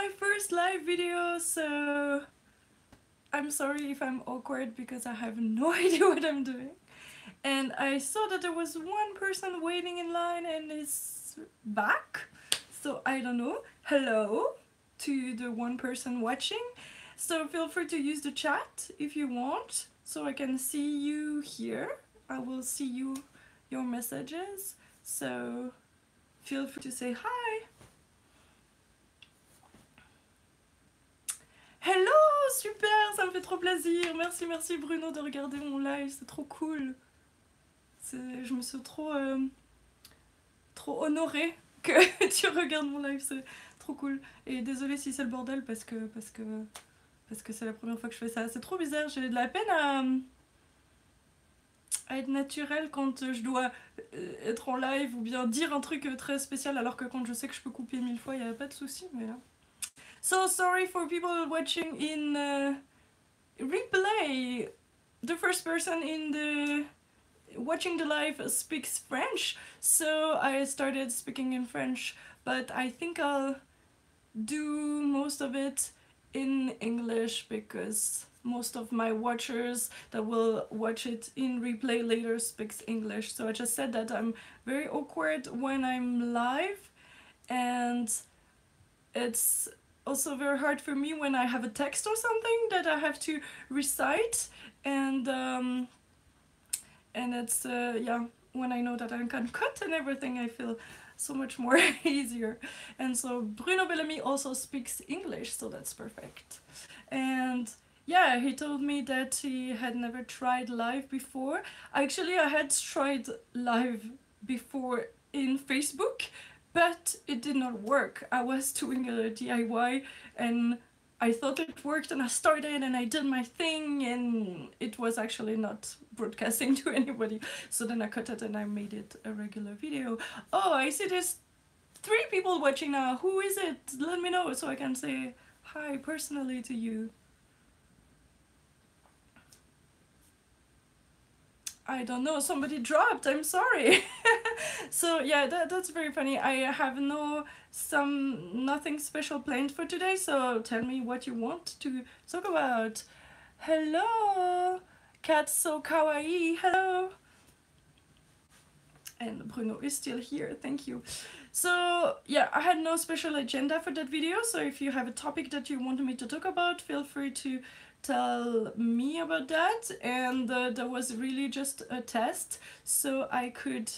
my first live video, so I'm sorry if I'm awkward because I have no idea what I'm doing. And I saw that there was one person waiting in line and is back, so I don't know. Hello to the one person watching. So feel free to use the chat if you want, so I can see you here. I will see your messages, so feel free to say hi. Hello, super, ça me fait trop plaisir. Merci, merci Bruno de regarder mon live, c'est trop cool. Je me sens trop honorée que tu regardes mon live, c'est trop cool. Et désolée si c'est le bordel parce que c'est la première fois que je fais ça. C'est trop bizarre, j'ai de la peine à être naturelle quand je dois être en live ou bien dire un truc très spécial, alors que quand je sais que je peux couper 1000 fois, il n'y a pas de souci. Mais là. So sorry for people watching in replay. The first person in the watching the live speaks French, so I started speaking in French, but I think I'll do most of it in English because most of my watchers that will watch it in replay later speaks English. So I just said that I'm very awkward when I'm live, and it's also very hard for me when I have a text or something that I have to recite, and it's yeah, when I know that I can cut and everything, I feel so much more easier. And so Bruno Bellamy also speaks English, so that's perfect. And yeah, he told me that he had never tried live before. Actually, I had tried live before in Facebook, but it did not work. I was doing a DIY and I thought it worked, and I started and I did my thing, and it was actually not broadcasting to anybody. So then I cut it and I made it a regular video. Oh, I see there's 3 people watching now. Who is it? Let me know so I can say hi personally to you. I don't know, somebody dropped, I'm sorry. So yeah, that's very funny. I have nothing special planned for today, so tell me what you want to talk about. Hello, cat so kawaii, hello. And Bruno is still here, thank you. So yeah, I had no special agenda for that video, so if you have a topic that you want me to talk about, feel free to tell me about that. And that was really just a test, so I could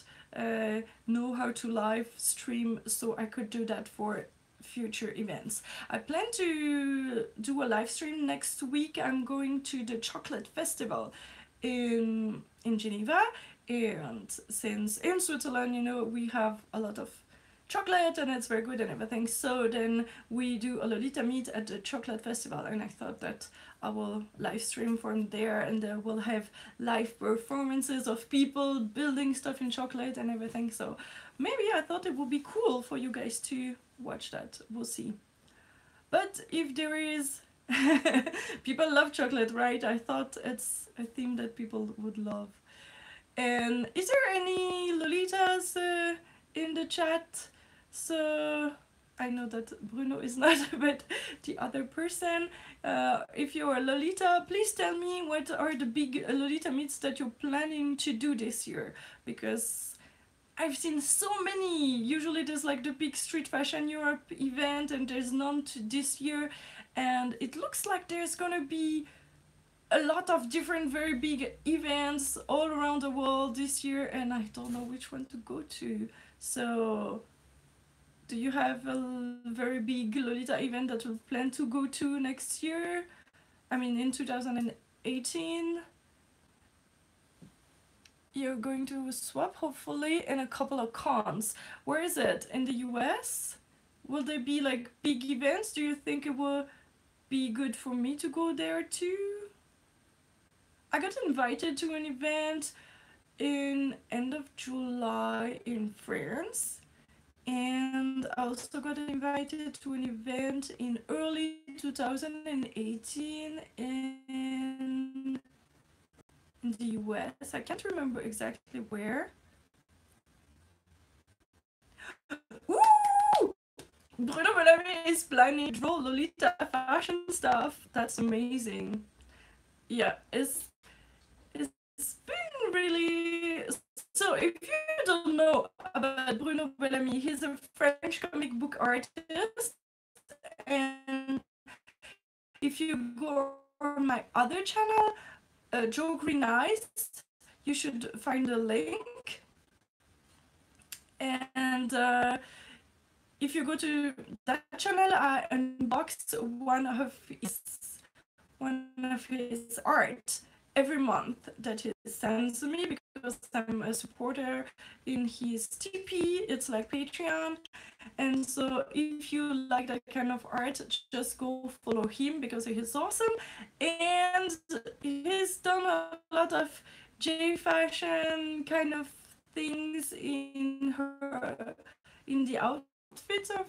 know how to live stream, so I could do that for future events. I plan to do a live stream next week. I'm going to the chocolate festival in Geneva, and since in Switzerland, you know, we have a lot of chocolate and it's very good and everything, so then we do a Lolita meet at the chocolate festival, and I thought that I will live stream from there, and we'll have live performances of people building stuff in chocolate and everything. So maybe I thought it would be cool for you guys to watch that. We'll see. But if there is people love chocolate, right? I thought it's a theme that people would love. And is there any Lolitas in the chat? So I know that Bruno is not, but the other person, if you're a Lolita, please tell me what are the big Lolita meets that you're planning to do this year, because I've seen so many. Usually there's like the big Street Fashion Europe event, and there's none this year, and it looks like there's gonna be a lot of different very big events all around the world this year, and I don't know which one to go to. So do you have a very big Lolita event that you plan to go to next year? I mean, in 2018, you're going to swap, hopefully, in a couple of cons. Where is it? In the US? Will there be like big events? Do you think it will be good for me to go there too? I got invited to an event in end of July in France, and I also got invited to an event in early 2018 in the US. I can't remember exactly where. Woo! Bruno Bellamy is planning to draw Lolita fashion stuff. That's amazing. Yeah, it's been really. So if you don't know about Bruno Bellamy, he's a French comic book artist, and if you go on my other channel, Joe Green Eyes, you should find a link. And if you go to that channel, I unboxed one of his art every month that he sends me because I'm a supporter in his TP. It's like Patreon. And so if you like that kind of art, just go follow him because he's awesome. And he's done a lot of J fashion kind of things in the outfits of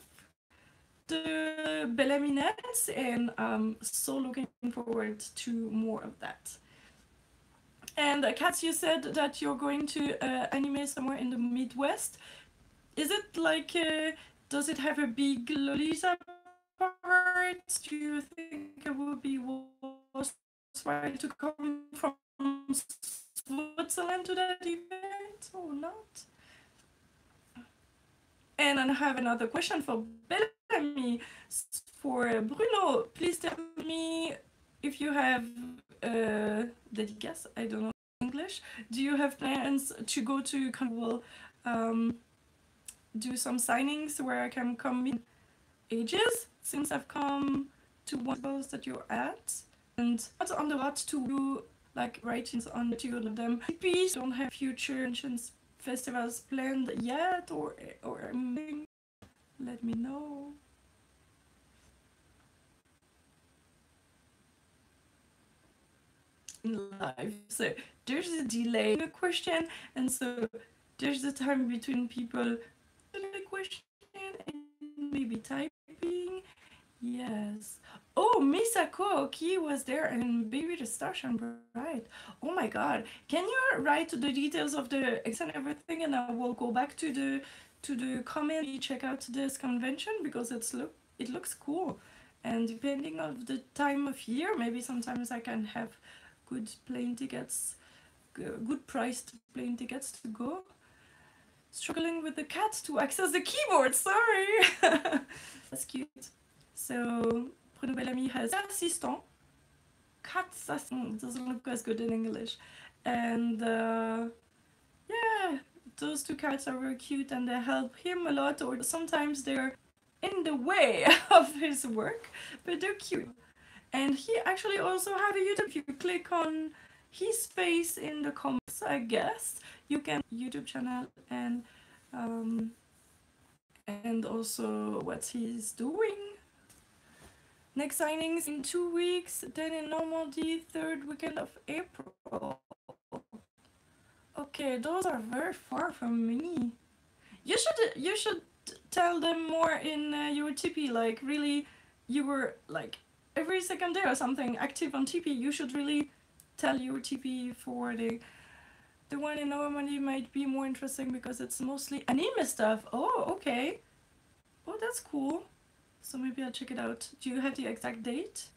the Bellamy nets, and I'm so looking forward to more of that. And Katz, you said that you're going to anime somewhere in the Midwest. Is it like, does it have a big Lolita part? Do you think it would be worthwhile to come from Switzerland to that event or not? And I have another question for Bellamy. For Bruno, please tell me if you have dédicace, I don't know English. Do you have plans to go to Carnival, do some signings where I can come in ages since I've come to one of those that you're at? And what's on the lot to do, like writings on the two of them? Maybe don't have future festivals planned yet, or let me know. In life, so there's a delay in the question, and so there's the time between people the question and maybe typing. Yes. Oh, Misako Ki was there and Baby the Star Shine Bright. Oh my god. Can you write the details of the X and everything, and I will go back to the comment, check out this convention because it looks cool. And depending on the time of year, maybe sometimes I can have good plane tickets, good priced plane tickets to go. Struggling with the cat to access the keyboard, sorry! That's cute. So, Bruno Bellamy has assistant. Cat assistant doesn't look as good in English. And yeah, those two cats are very cute and they help him a lot, or sometimes they're in the way of his work, but they're cute. And he actually also have a YouTube. If you click on his face in the comments, I guess, you can YouTube channel and also what he's doing. Next signings in 2 weeks, then in Normandy, 3rd weekend of April. Okay, those are very far from me. You should tell them more in your TP, like really, you were like every second day or something active on TP. You should really tell your TP for the one in Normandy might be more interesting because it's mostly anime stuff. Oh, okay. Oh, that's cool. So maybe I'll check it out. Do you have the exact date?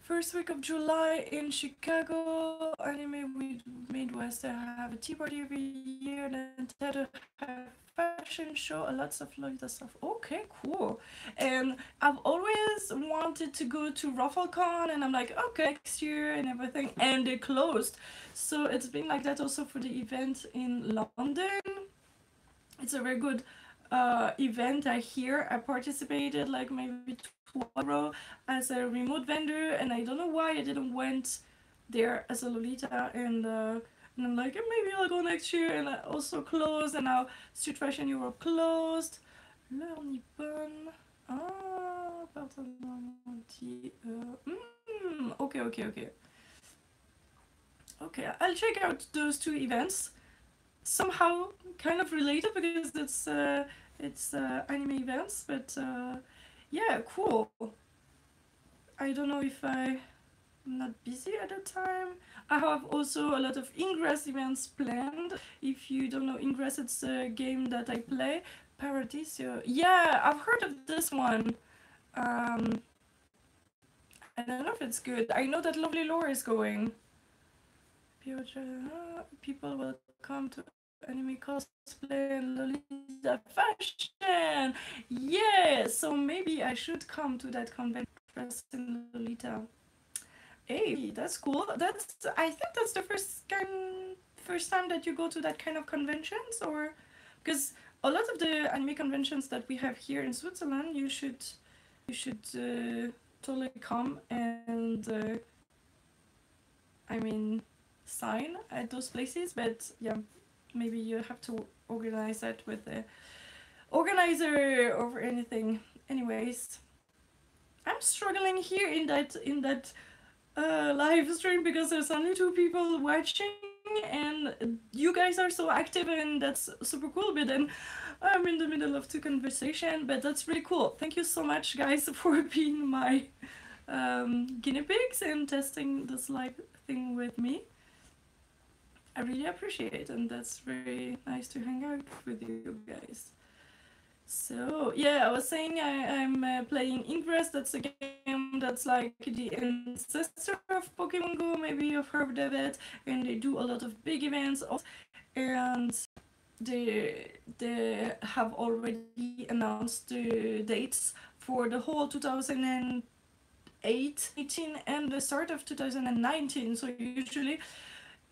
First week of July in Chicago, Anime Midwest. I have a tea party every year, and then have fashion show, lots of Lolita stuff. Okay, cool. And I've always wanted to go to RuffleCon, and I'm like, okay, next year and everything, and they closed. So it's been like that also for the event in London. It's a very good event. I hear I participated like maybe tomorrow as a remote vendor, and I don't know why I didn't went there as a Lolita, and I'm like, maybe I'll go next year, and I also closed, and now Street Fashion Europe closed. L'heure Nippon. Ah, pardon. Okay. Okay, I'll check out those two events. Somehow kind of related because it's anime events, but yeah, cool. I don't know if I not busy at the time. I have also a lot of Ingress events planned. If you don't know Ingress, it's a game that I play. Paradiso. Yeah, I've heard of this one. Um, I don't know if it's good. I know that Lovely Lore is going. People will come to anime cosplay and Lolita fashion. Yeah, so maybe I should come to that convention dressed in Lolita. Hey, that's cool. I think that's the first time that you go to that kind of conventions, or because a lot of the anime conventions that we have here in Switzerland, you should totally come and I mean sign at those places. But yeah, maybe you have to organize that with the organizer or anything. Anyways, I'm struggling here in that live stream because there's only 2 people watching and you guys are so active and that's super cool, but then I'm in the middle of 2 conversation, but that's really cool. Thank you so much guys for being my guinea pigs and testing this live thing with me. I really appreciate it, and that's very nice to hang out with you guys. So yeah, I was saying I'm playing Ingress. That's a game that's like the ancestor of Pokemon Go. Maybe you've heard of it. And they do a lot of big events. And they have already announced the dates for the whole 2018 and the start of 2019. So usually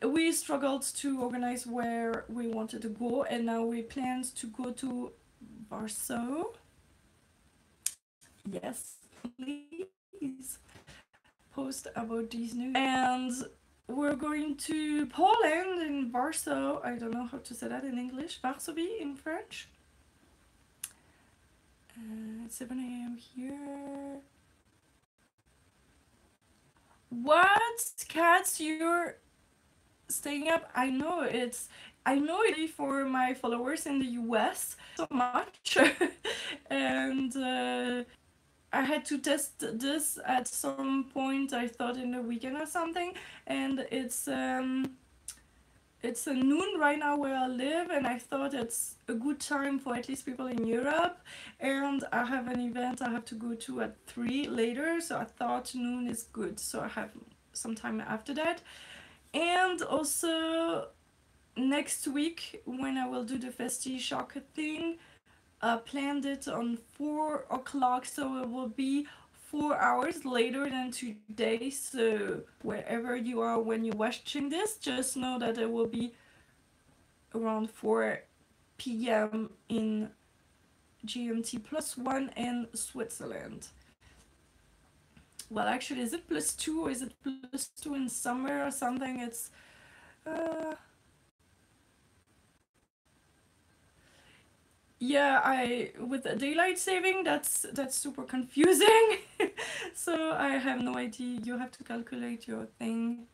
we struggled to organize where we wanted to go, and now we planned to go to Warsaw. Yes, please post about these news. And we're going to Poland in Warsaw. I don't know how to say that in English. Varsovie in French. 7 a.m. here. What? Cats, you're staying up? I know it for my followers in the US so much. And I had to test this at some point, I thought in the weekend or something, and it's a noon right now where I live, and I thought it's a good time for at least people in Europe, and I have an event I have to go to at 3 later, so I thought noon is good, so I have some time after that. And also next week when I will do the Festi Shock thing, I planned it on 4 o'clock, so it will be 4 hours later than today. So wherever you are when you're watching this, just know that it will be around 4 p.m. in GMT +1 in Switzerland. Well, actually, is it +2 or is it +2 in summer or something? It's yeah, with the daylight saving, that's super confusing. So I have no idea. You have to calculate your thing.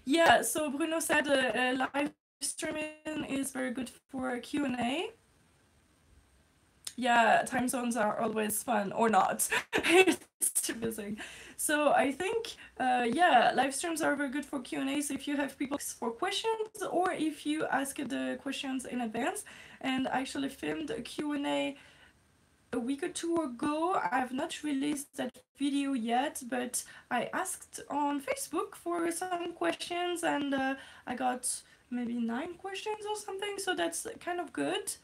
Yeah, so Bruno said live streaming is very good for Q&A. Yeah, time zones are always fun, or not. It's busy. So I think, yeah, live streams are very good for Q&As if you have people for questions, or if you ask the questions in advance. And I actually filmed a Q&A a week or 2 ago. I've not released that video yet, but I asked on Facebook for some questions, and I got maybe 9 questions or something, so that's kind of good.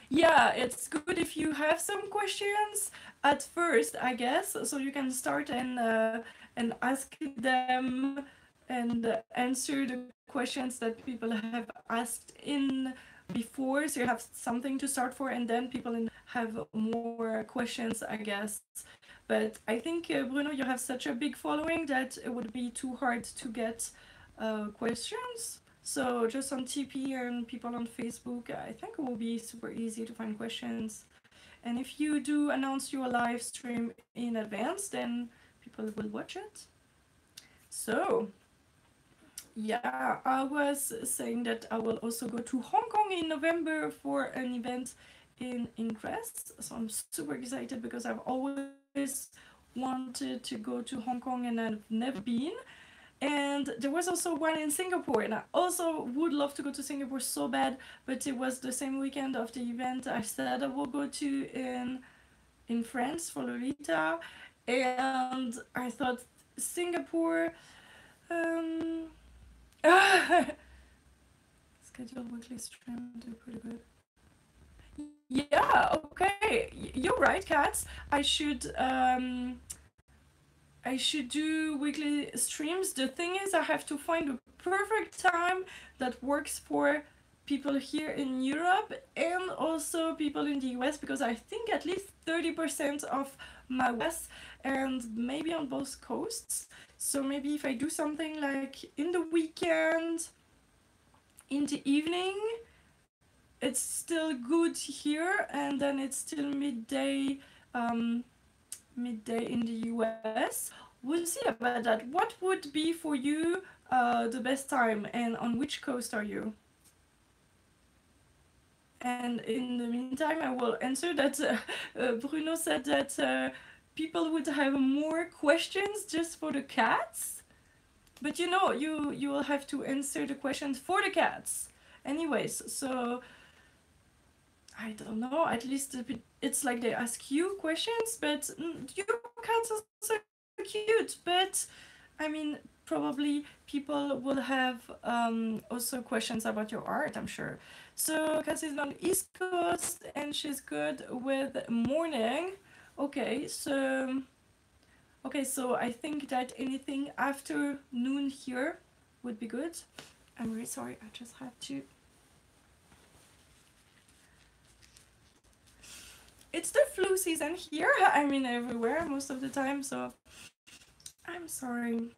Yeah, it's good if you have some questions at first, I guess, so you can start and ask them and answer the questions that people have asked in before, so you have something to start for, and then people have more questions, I guess. But I think, Bruno, you have such a big following that it would be too hard to get questions. So just on TP and people on Facebook, I think it will be super easy to find questions. And if you do announce your live stream in advance, then people will watch it. So yeah, I was saying that I will also go to Hong Kong in November for an event in Ingress. So I'm super excited because I've always always wanted to go to Hong Kong and I've never been. And there was also one in Singapore, and I also would love to go to Singapore so bad, but it was the same weekend of the event I said I will go to in France for Lolita, and I thought Singapore. Um, Schedule weekly stream, do pretty good. Yeah, okay, you're right, Cats. I should do weekly streams. The thing is, I have to find the perfect time that works for people here in Europe and also people in the US, because I think at least 30% of my US and maybe on both coasts. So maybe if I do something like in the weekend, in the evening, it's still good here, and then it's still midday in the US. We'll see about that. What would be for you the best time, and on which coast are you? And in the meantime, I will answer that Bruno said that people would have more questions just for the cats. But you know, you will have to answer the questions for the cats. Anyways, so I don't know, at least it's like they ask you questions, but your cats are so cute. But I mean, probably people will have also questions about your art, I'm sure. So Kat is on the East Coast and she's good with morning. Okay, so I think that anything after noon here would be good. I'm really sorry, I just have to. It's the flu season here. I mean, everywhere most of the time, so I'm sorry.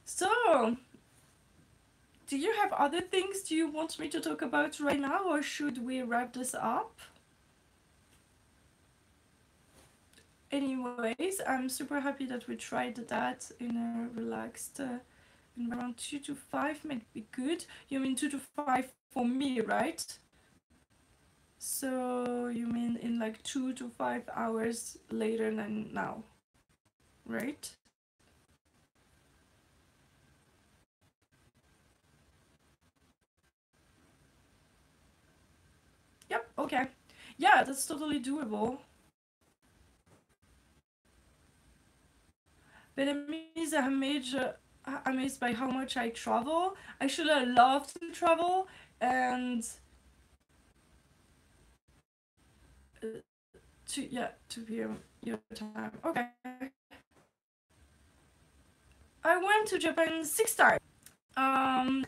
So, do you have other things do you want me to talk about right now, or should we wrap this up? Anyways, I'm super happy that we tried that in a relaxed environment. 2 to 5 might be good. You mean 2 to 5 for me, right? So you mean in like 2 to 5 hours later than now, right? Yep, okay. Yeah, that's totally doable. Bellamy is amazed by how much I travel. Actually, I love to travel, and to be your time. Okay. I went to Japan 6 times.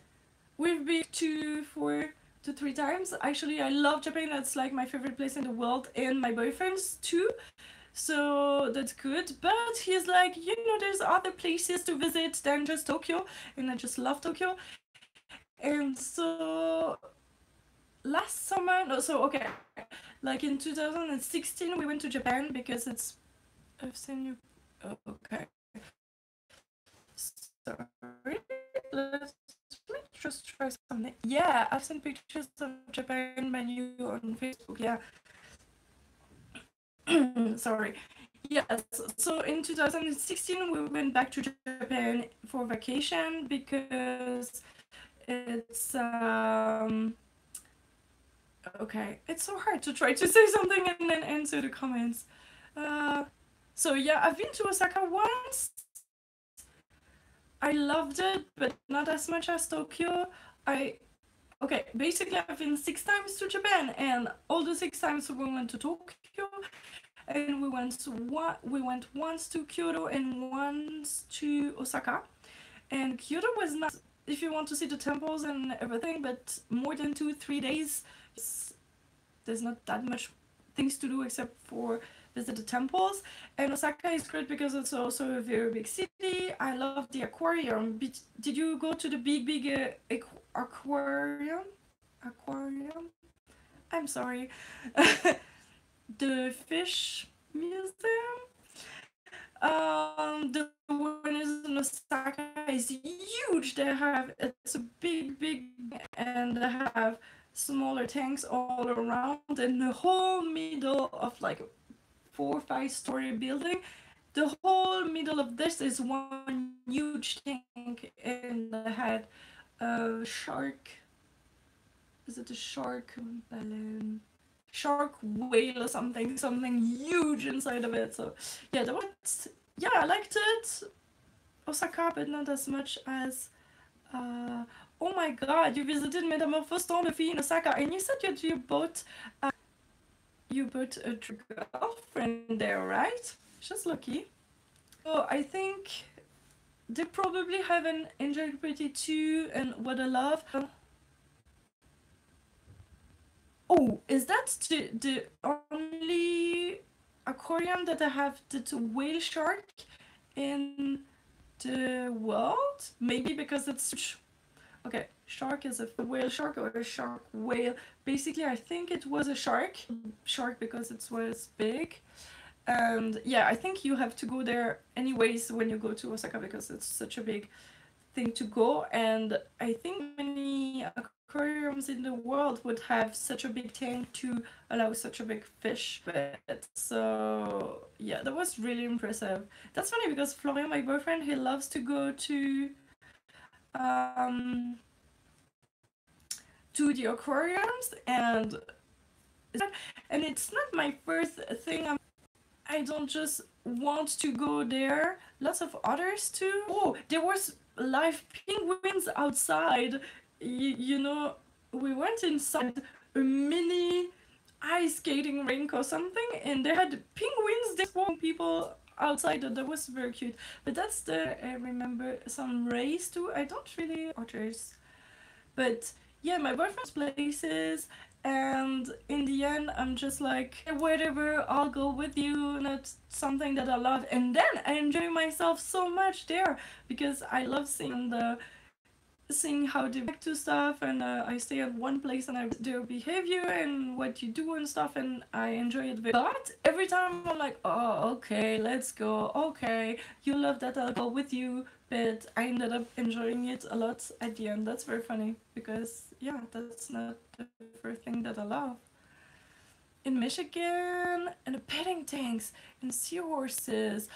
We've been to 4 to 3 times. Actually, I love Japan. That's like my favorite place in the world, and my boyfriend's too. So that's good. But he's like, there's other places to visit than just Tokyo, and I just love Tokyo. And so last summer, no, so okay, like in 2016, we went to Japan because it's. I've seen you. Oh, okay. Sorry. Let's just try something. Yeah, I've seen pictures of Japan menu on Facebook. Yeah. Sorry. Yes. So in 2016, we went back to Japan for vacation because it's okay. It's so hard to try to say something and then answer the comments. So yeah, I've been to Osaka once. I loved it, but not as much as Tokyo. Okay, basically I've been 6 times to Japan, and all the 6 times we went to Tokyo, and we went once to Kyoto and once to Osaka. And Kyoto was not, if you want to see the temples and everything, but more than 2-3 days, there's not that much things to do except for visit the temples. And Osaka is great because it's also a very big city. I love the aquarium. Did you go to the big aquarium? I'm sorry. The fish museum. The one in Osaka is huge. It's a big, and they have smaller tanks all around in the whole middle of like 4 or 5 story building. The whole middle of this is one huge tank, and I had a shark. Is it a shark balloon? Shark whale or something huge inside of it. So yeah, that was, yeah, I liked it. Osaka, but not as much as. Oh my God, you visited Metamorphose Fee in Osaka, and you said you bought a girlfriend there, right? Just lucky. Oh, I think they probably haven't enjoyed Pretty too, and what I love. Oh, is that the only aquarium that I have the whale shark in the world? Maybe because it's okay. Shark is a whale shark or a shark whale. Basically, I think it was a shark because it was big. And yeah, I think you have to go there anyways when you go to Osaka because it's such a big thing to go. And I think many aquariums in the world would have such a big tank to allow such a big fish. But so yeah, that was really impressive. That's funny because Florian, my boyfriend, he loves to go um, to the aquariums, and it's not my first thing. I don't just want to go there. Lots of others too. Oh, there was live penguins outside. You know, we went inside a mini ice skating rink or something, and they had penguins. They swarming people outside. That was very cute. But that's I remember some rays too. I don't really otters, but yeah, my boyfriend's places, and in the end I'm just like, whatever, I'll go with you, not something that I love. And then I enjoy myself so much there because I love seeing how they react to stuff, and I stay at one place and I their behavior and what you do and stuff, and I enjoy it very. But every time I'm like, oh, okay, let's go, okay, you love that, I'll go with you. But I ended up enjoying it a lot at the end. That's very funny because yeah, that's not the first thing that I love. In Michigan, and the petting tanks and seahorses.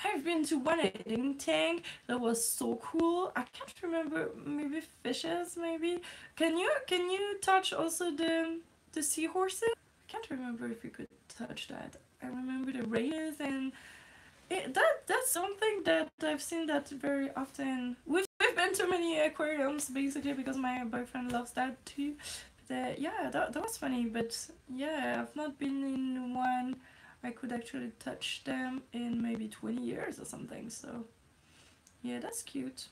I've been to one petting tank that was so cool. I can't remember, maybe fishes, maybe. Can you touch also the seahorses? I can't remember if you could touch that. I remember the rays, and that's something that I've seen that very often. We've been to many aquariums basically because my boyfriend loves that too. But, yeah, that was funny. But yeah, I've not been in one. I could actually touch them in maybe 20 years or something. So yeah, that's cute.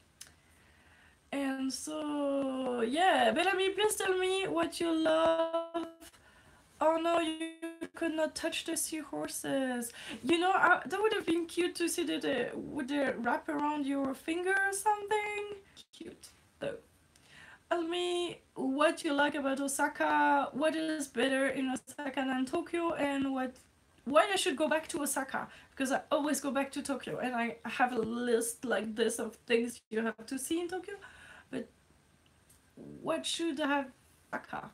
And so yeah, Bellamy, please tell me what you love. Oh no, you could not touch the seahorses. You know, that would have been cute to see that would they wrap around your finger or something. Cute though. Tell me what you like about Osaka. What is better in Osaka than Tokyo, and why I should go back to Osaka, because I always go back to Tokyo, and I have a list like this of things you have to see in Tokyo. But what should I have in Osaka?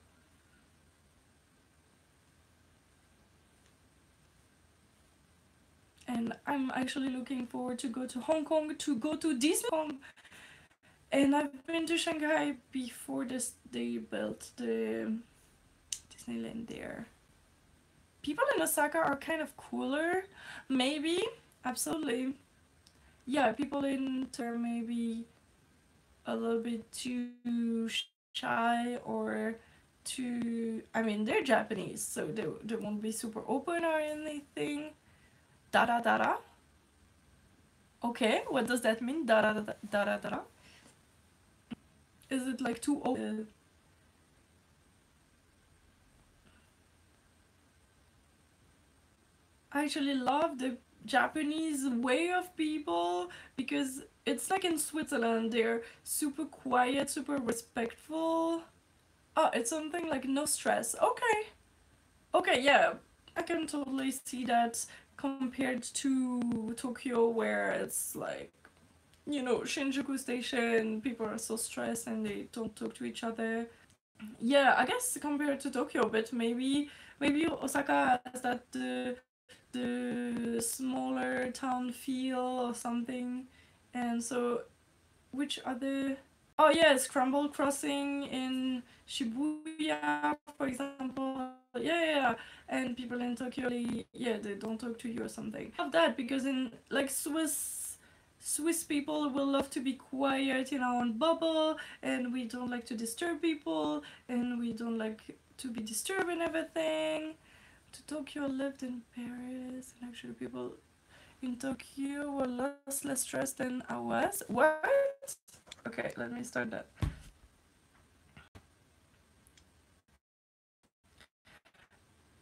And I'm actually looking forward to go to Hong Kong, to go to Disney. And I've been to Shanghai before they built the Disneyland there. People in Osaka are kind of cooler, maybe, absolutely. Yeah, people in Tokyo maybe a little bit too shy or too. I mean, they're Japanese, so they won't be super open or anything. Dara dara. Okay, what does that mean? Dara dara dara. Is it like too open? I actually love the Japanese way of people because it's like in Switzerland, they're super quiet, super respectful. Oh, it's something like no stress. Okay. Okay, yeah. I can totally see that compared to Tokyo, where it's like, Shinjuku Station, people are so stressed and they don't talk to each other. Yeah, I guess compared to Tokyo, but maybe Osaka has that the smaller town feel or something. And so, which other? Oh yeah, Scramble Crossing in Shibuya, for example. Yeah. And people in Tokyo, they don't talk to you or something. I love that because in like Swiss people will love to be quiet in our own bubble, and we don't like to disturb people, and we don't like to be disturbed and everything. To Tokyo, I lived in Paris, and actually people in Tokyo were less stressed than I was. What? Okay, let me start that.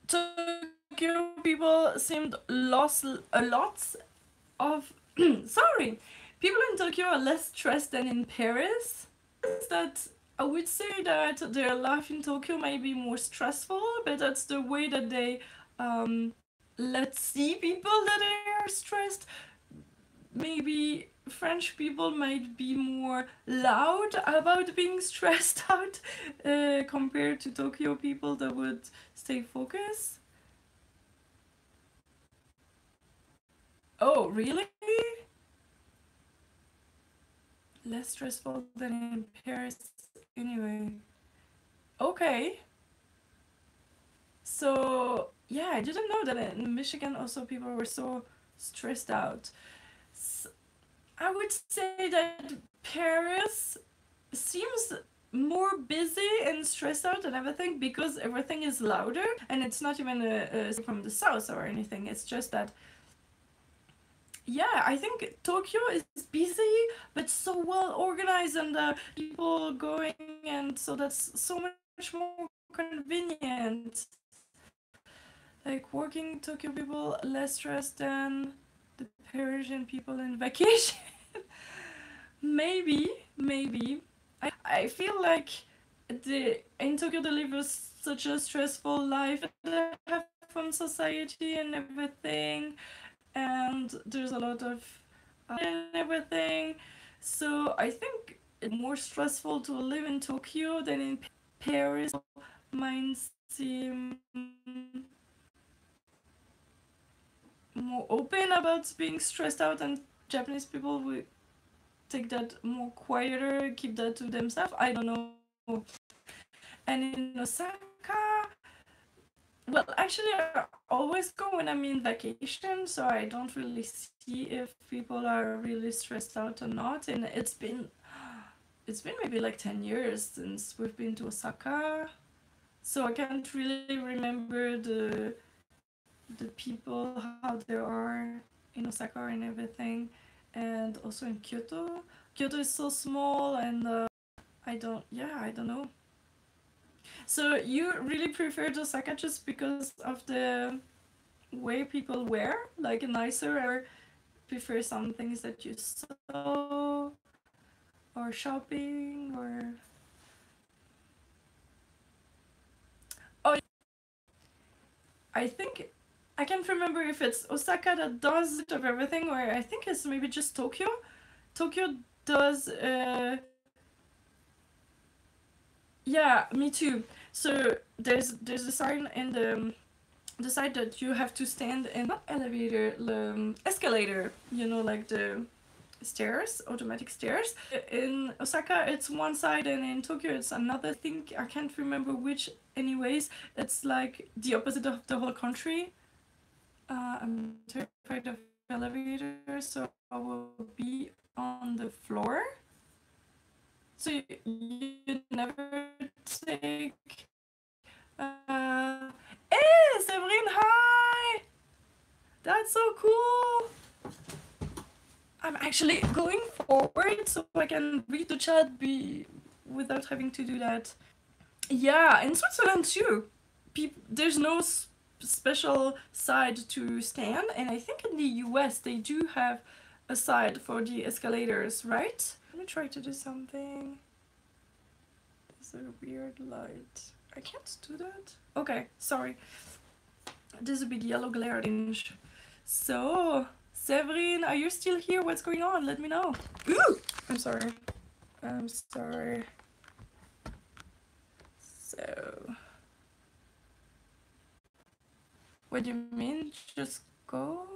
Tokyo people seemed lost a lot of. Sorry, people in Tokyo are less stressed than in Paris. That I would say that their life in Tokyo might be more stressful, but that's the way that they let see people that they are stressed. Maybe French people might be more loud about being stressed out compared to Tokyo people that would stay focused. Oh, really? Less stressful than in Paris, anyway. Okay. So, yeah, I didn't know that in Michigan also people were so stressed out. So, I would say that Paris seems more busy and stressed out and everything because everything is louder, and it's not even from the south or anything. It's just that, yeah, I think Tokyo is busy but so well organized, and people going, and so that's so much more convenient. Like working Tokyo people less stressed than the Parisian people in vacation. Maybe. I feel like in Tokyo they live such a stressful life from society and everything, and there's a lot of and everything. So I think it's more stressful to live in Tokyo than in Paris. Mine seem more open about being stressed out, and Japanese people will take that more quieter, keep that to themselves. I don't know. And in Osaka, well, actually, I always go when I'm in vacation, so I don't really see if people are really stressed out or not. And it's been maybe like 10 years since we've been to Osaka, so I can't really remember the people, how they are in Osaka and everything. And also in Kyoto. Kyoto is so small, and I don't know. So you really preferred Osaka just because of the way people wear, like nicer, or prefer some things that you saw, or shopping, or oh, I think I can't remember if it's Osaka that does it of everything, or I think it's maybe just Tokyo. Tokyo does. Yeah, me too. So there's a sign in the side that you have to stand in, not elevator, escalator. You know, like the stairs, automatic stairs. In Osaka, it's one side, and in Tokyo, it's another. I think I can't remember which. Anyways, it's like the opposite of the whole country. I'm terrified of elevators, so I will be on the floor. So you never take. Hey, Severine, hi! That's so cool! I'm actually going forward so I can read the chat without having to do that. Yeah, in Switzerland too. There's no special side to stand, and I think in the US they do have a side for the escalators, right? Let me try to do something. Is there a weird light? I can't do that. Okay, sorry. There's a big yellow glare tinge. So, Severine, are you still here? What's going on? Let me know. Ooh! I'm sorry. So, What do you mean? Just go?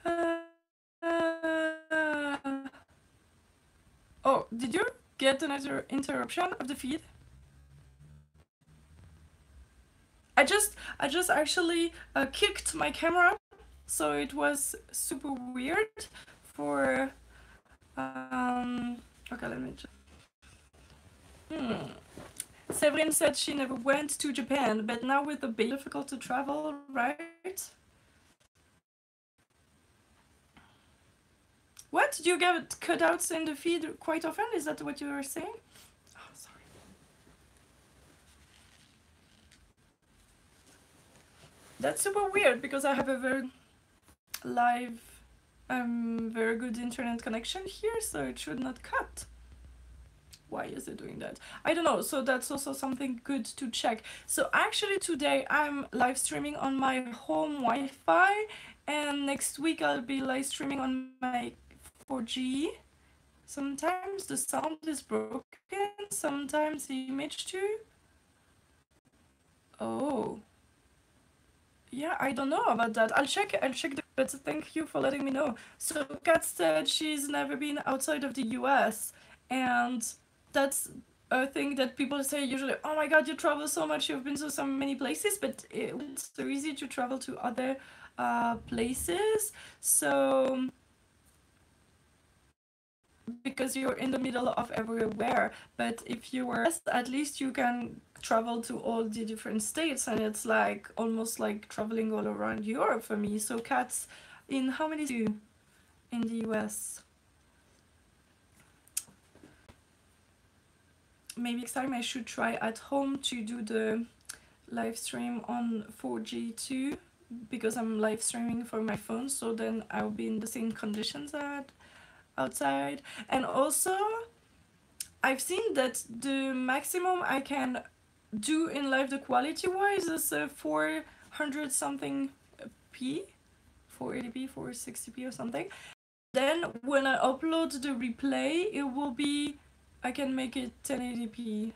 uh, oh, did you get another interruption of the feed? I just actually kicked my camera, so it was super weird for okay, let me just Severine said she never went to Japan, but now with the baby, difficult to travel, right? What? Do you get cutouts in the feed quite often? Is that what you were saying? Oh, sorry. That's super weird because I have a very live, very good internet connection here, so it should not cut. Why is it doing that? I don't know, so that's also something good to check. So actually today I'm live streaming on my home Wi-Fi, and next week I'll be live streaming on my 4G. Sometimes the sound is broken, sometimes the image too. Oh. Yeah, I don't know about that. I'll check but thank you for letting me know. So Kat said she's never been outside of the US, and that's a thing that people say usually, oh my god, you travel so much, you've been to so many places, but it's so easy to travel to other places. So because you're in the middle of everywhere, but if you were, at least you can travel to all the different states, and it's like almost like traveling all around Europe for me. So Kat's in how many do in the US? Maybe next time I should try at home to do the live stream on 4G too, because I'm live streaming from my phone, so then I'll be in the same conditions at outside. And also I've seen that the maximum I can do in live, the quality wise, is 400 something p, 480p, 460p or something. Then when I upload the replay, it will be, I can make it 1080p.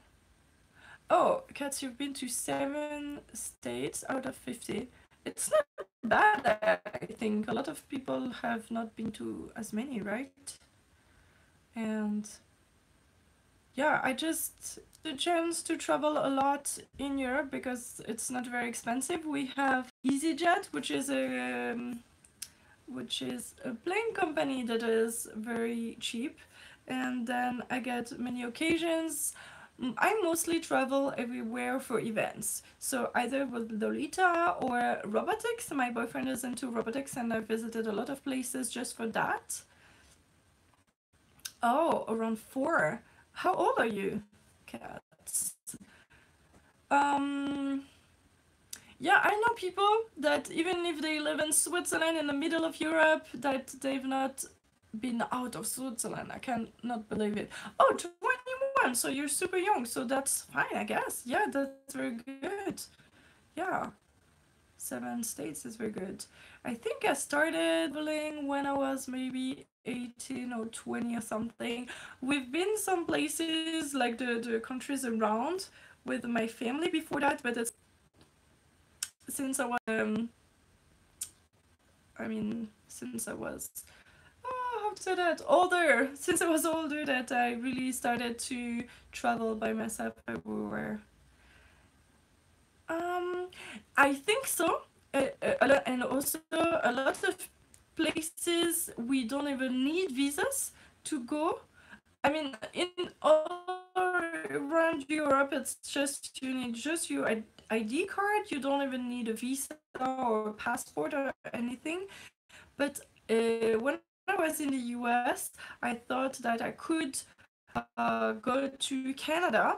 Oh, Kat, you've been to 7 states out of 50. It's not bad, I think. A lot of people have not been to as many, right? And yeah, I just the chance to travel a lot in Europe because it's not very expensive. We have EasyJet, which is a plane company that is very cheap, and then I get many occasions. I mostly travel everywhere for events, so either with Lolita or robotics. My boyfriend is into robotics, and I visited a lot of places just for that. Oh, around 4. How old are you, Cats? Um, yeah, I know people that even if they live in Switzerland in the middle of Europe, that they've not been out of Switzerland. I cannot believe it. Oh, 21, so you're super young, so that's fine, I guess. Yeah, that's very good. Yeah, 7 states is very good. I think I started traveling when I was maybe 18 or 20 or something. We've been some places like the countries around with my family before that, but it's since I was since I was how to say that, older, since I was older, that I really started to travel by myself everywhere. I think so. And also a lot of places we don't even need visas to go. I mean, in all around Europe, it's just you need just your ID card. You don't even need a visa or passport or anything. But when I was in the US, I thought that I could go to Canada,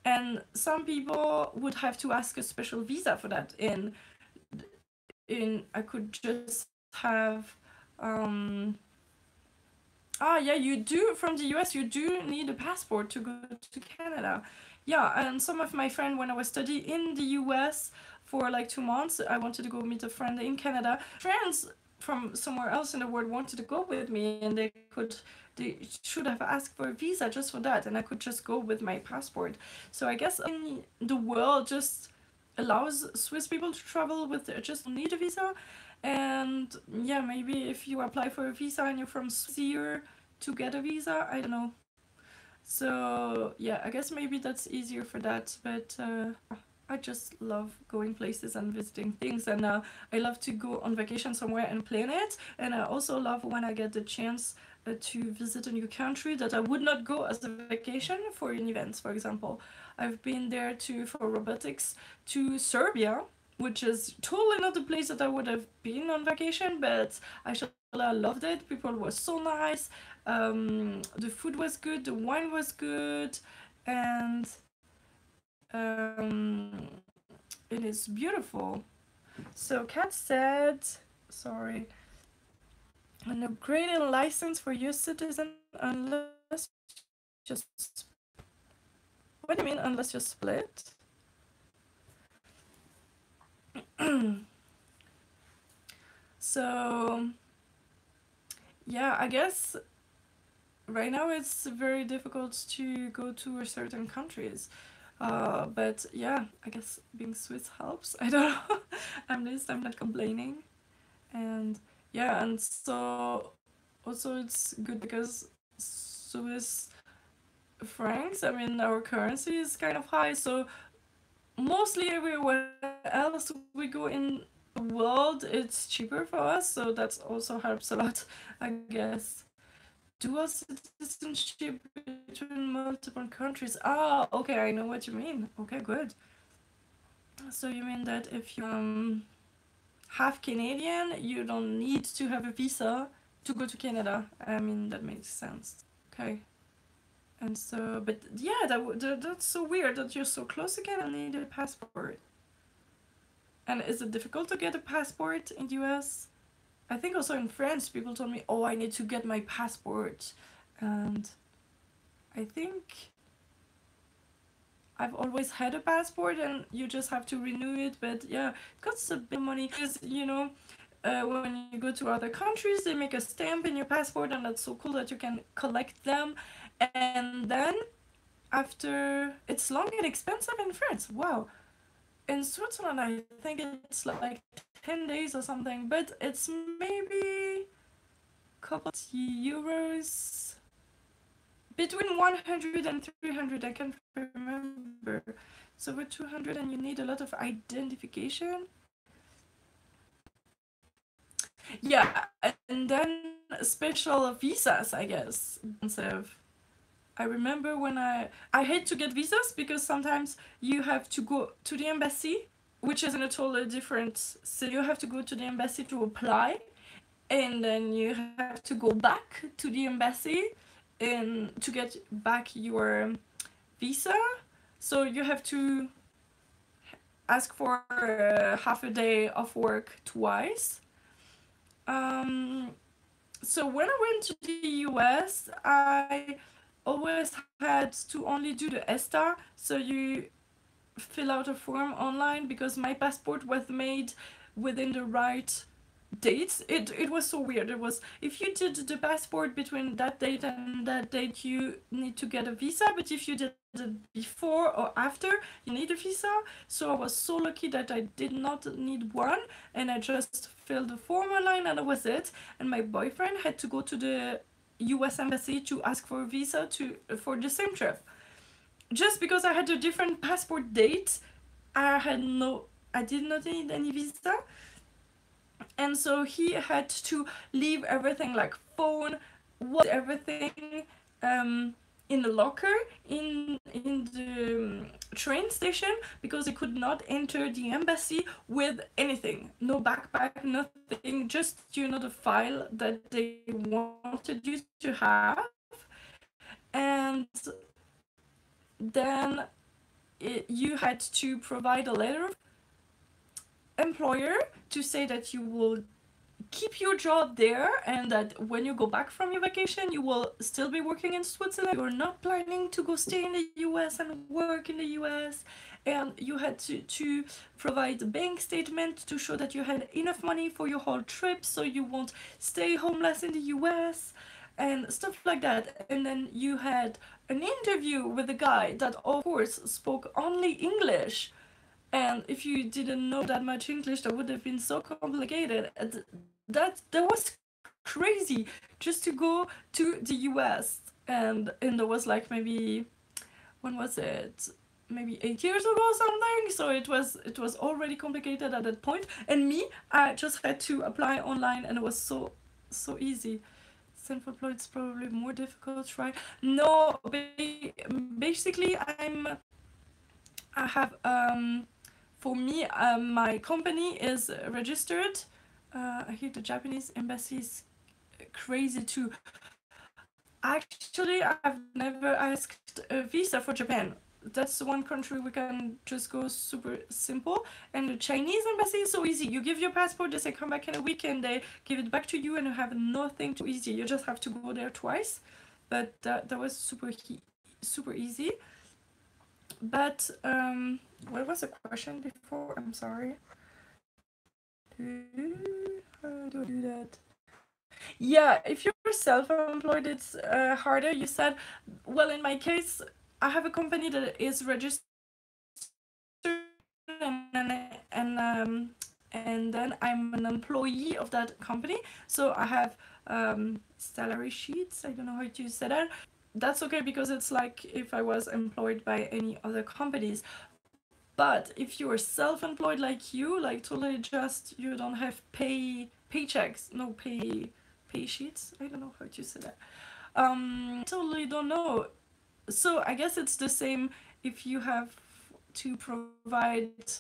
and some people would have to ask a special visa for that. In I could just have yeah, you do, from the US you do need a passport to go to Canada. Yeah, and some of my friends, when I was studying in the US for like 2 months, I wanted to go meet a friend in Canada. Friends from somewhere else in the world wanted to go with me, and they could they should have asked for a visa just for that, and I could just go with my passport. So I guess the world just allows Swiss people to travel with just need a visa. And yeah, maybe if you apply for a visa and you're from Swiss to get a visa, I don't know. So yeah, I guess maybe that's easier for that. But I just love going places and visiting things, and I love to go on vacation somewhere and plan it. And I also love when I get the chance to visit a new country that I would not go as a vacation for an event. For example, I've been there to for robotics to Serbia, which is totally not the place that I would have been on vacation, but I loved it. People were so nice. The food was good, the wine was good, and um, it is beautiful. So Kat said, sorry, an upgraded license for US citizen unless just, what do you mean unless you split? So yeah, I guess right now it's very difficult to go to certain countries. But yeah, I guess being Swiss helps. I don't know. At least I'm not complaining. And yeah, and so also it's good because Swiss francs, I mean, our currency is kind of high, so mostly everywhere else we go in the world, it's cheaper for us, so that also helps a lot, I guess. Dual citizenship between multiple countries. Ah, okay, I know what you mean. Okay, good. So you mean that if you half Canadian, you don't need to have a visa to go to Canada. I mean, that makes sense. Okay. And so, but yeah, that's so weird that you're so close to Canada and need a passport. And is it difficult to get a passport in the US? I think also in France, people told me, oh, I need to get my passport. And I think I've always had a passport and you just have to renew it. But yeah, it costs a bit of money because, when you go to other countries, they make a stamp in your passport, and that's so cool that you can collect them. And then after, it's long and expensive in France. Wow. In Switzerland, I think it's like 10 days or something, but it's maybe a couple of euros. Between 100 and 300, I can't remember. So with 200 and you need a lot of identification. Yeah, and then special visas, I guess. I remember when I hate to get visas because sometimes you have to go to the embassy, which is in a totally different city. You have to go to the embassy to apply, and then you have to go back to the embassy and to get back your visa. So you have to ask for half a day of work twice. So when I went to the US, I always had to only do the ESTA, so you fill out a form online because my passport was made within the right dates. It was so weird. It was, if you did the passport between that date and that date, you need to get a visa, but if you did it before or after, you need a visa. So I was so lucky that I did not need one, and I just filled the form online and that was it. And my boyfriend had to go to the US embassy to ask for a visa for the same trip. Just because I had a different passport date, I did not need any visa. And so he had to leave everything, like phone, everything, in the locker in the train station, because he could not enter the embassy with anything. No backpack, nothing, just the file that they wanted you to have. And then you had to provide a letter of employer to say that you will keep your job there and that when you go back from your vacation you will still be working in Switzerland. You're not planning to go stay in the US and work in the US. And you had to provide a bank statement to show that you had enough money for your whole trip so you won't stay homeless in the US. and stuff like that. And then you had an interview with a guy that, of course, spoke only English. And if you didn't know that much English, that would have been so complicated. That was crazy just to go to the US. And there was like maybe, when was it? Maybe 8 years ago or something. So it was already complicated at that point. And me, I just had to apply online, and it was so easy. Self-employed is probably more difficult, right? No, basically I have for me, my company is registered. I hear the Japanese embassy is crazy too. Actually, I've never asked a visa for Japan. That's the one country we can just go super simple. And the Chinese embassy is so easy. You give your passport, they say come back in a week, and they give it back to you, and you have nothing too easy. You just have to go there twice. But that was super easy. But what was the question before? I'm sorry. How do I do that? Yeah, if you're self-employed, it's harder. You said, well, in my case, I have a company that is registered, and and then I'm an employee of that company. So I have salary sheets. I don't know how to say that. That's okay because it's like if I was employed by any other companies. But if you're self-employed like you, like totally just you don't have paychecks, no pay sheets. I don't know how to say that. Totally don't know. So I guess it's the same if you have to provide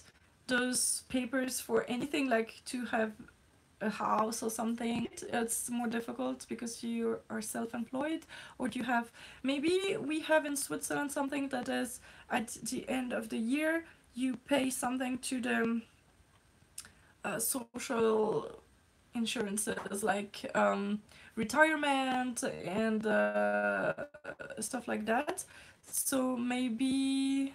those papers for anything, like to have a house or something. It's more difficult because you are self-employed. Or do you have, maybe we have in Switzerland something that is at the end of the year you pay something to the social insurances, like retirement and stuff like that. So maybe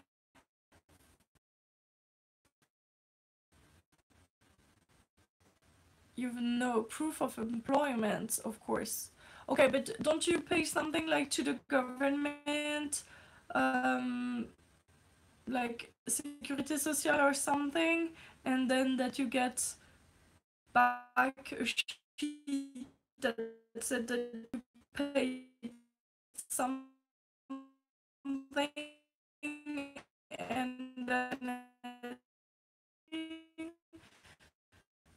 you've no proof of employment, of course. Okay, but don't you pay something like to the government, um, like Sécurité Sociale or something, and then that you get back a sheet that said that you paid something, and then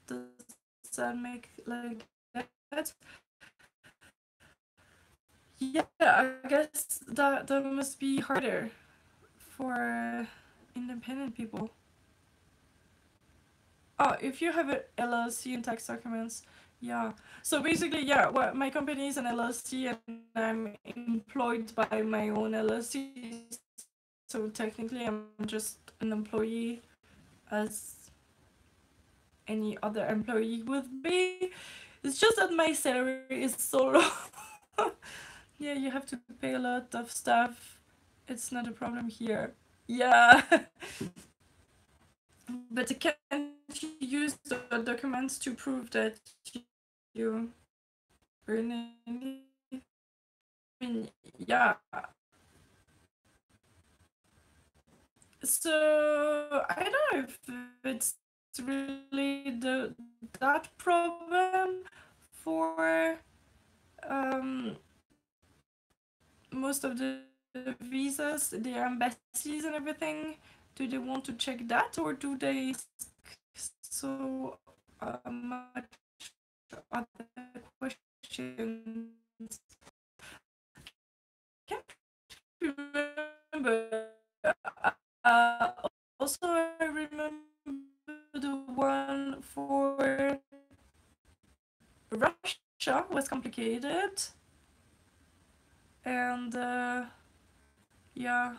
does that make like that? Yeah, I guess that must be harder for independent people. Oh, if you have an LLC and tax documents, yeah. So basically, yeah, well, my company is an LLC and I'm employed by my own LLC. So technically, I'm just an employee as any other employee would be. It's just that my salary is so low. Yeah, you have to pay a lot of stuff. It's not a problem here. Yeah. But can't you use the documents to prove that you earn any? I mean, yeah. So I don't know if it's really that problem for most of the visas, the embassies and everything. Do they want to check that, or do they so much other questions? Can't remember. Uh, Also, I remember the one for Russia was complicated, and yeah,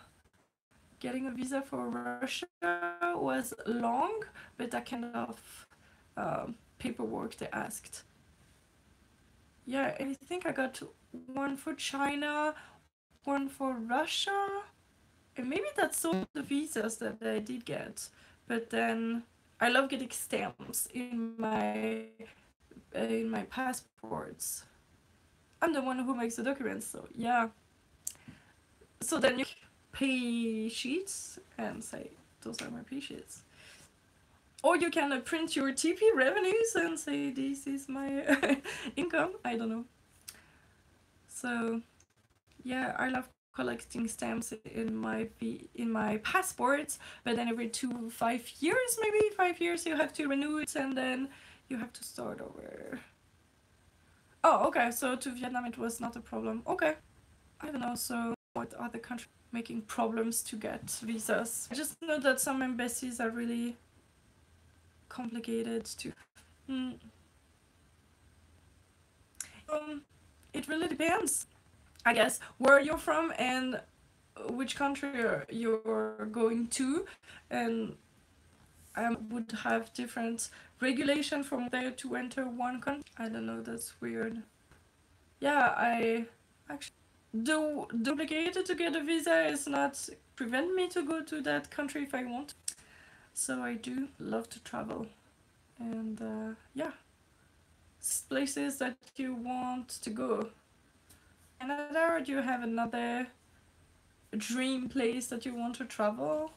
getting a visa for Russia was long, but that kind of paperwork they asked. Yeah, I think I got one for China, one for Russia, and maybe that's all the visas that I did get. But then I love getting stamps in my passports. I'm the one who makes the documents, so yeah. So then you pay sheets and say, those are my pay sheets. Or you can print your TP revenues and say, this is my income. I don't know. So yeah, I love collecting stamps in my passports, but then every 5 years, maybe 5 years, you have to renew it and then you have to start over. Oh, okay, so to Vietnam it was not a problem. Okay, I don't know, so what other countries making problems to get visas? I just know that some embassies are really complicated to... Mm. It really depends, I guess, where you're from and which country you're going to, and I would have different regulation from there to enter one country. I don't know, that's weird. Yeah, I actually the obligated to get a visa is not prevent me to go to that country if I want. So I do love to travel, and yeah, places that you want to go. Canada, or do you have another dream place that you want to travel?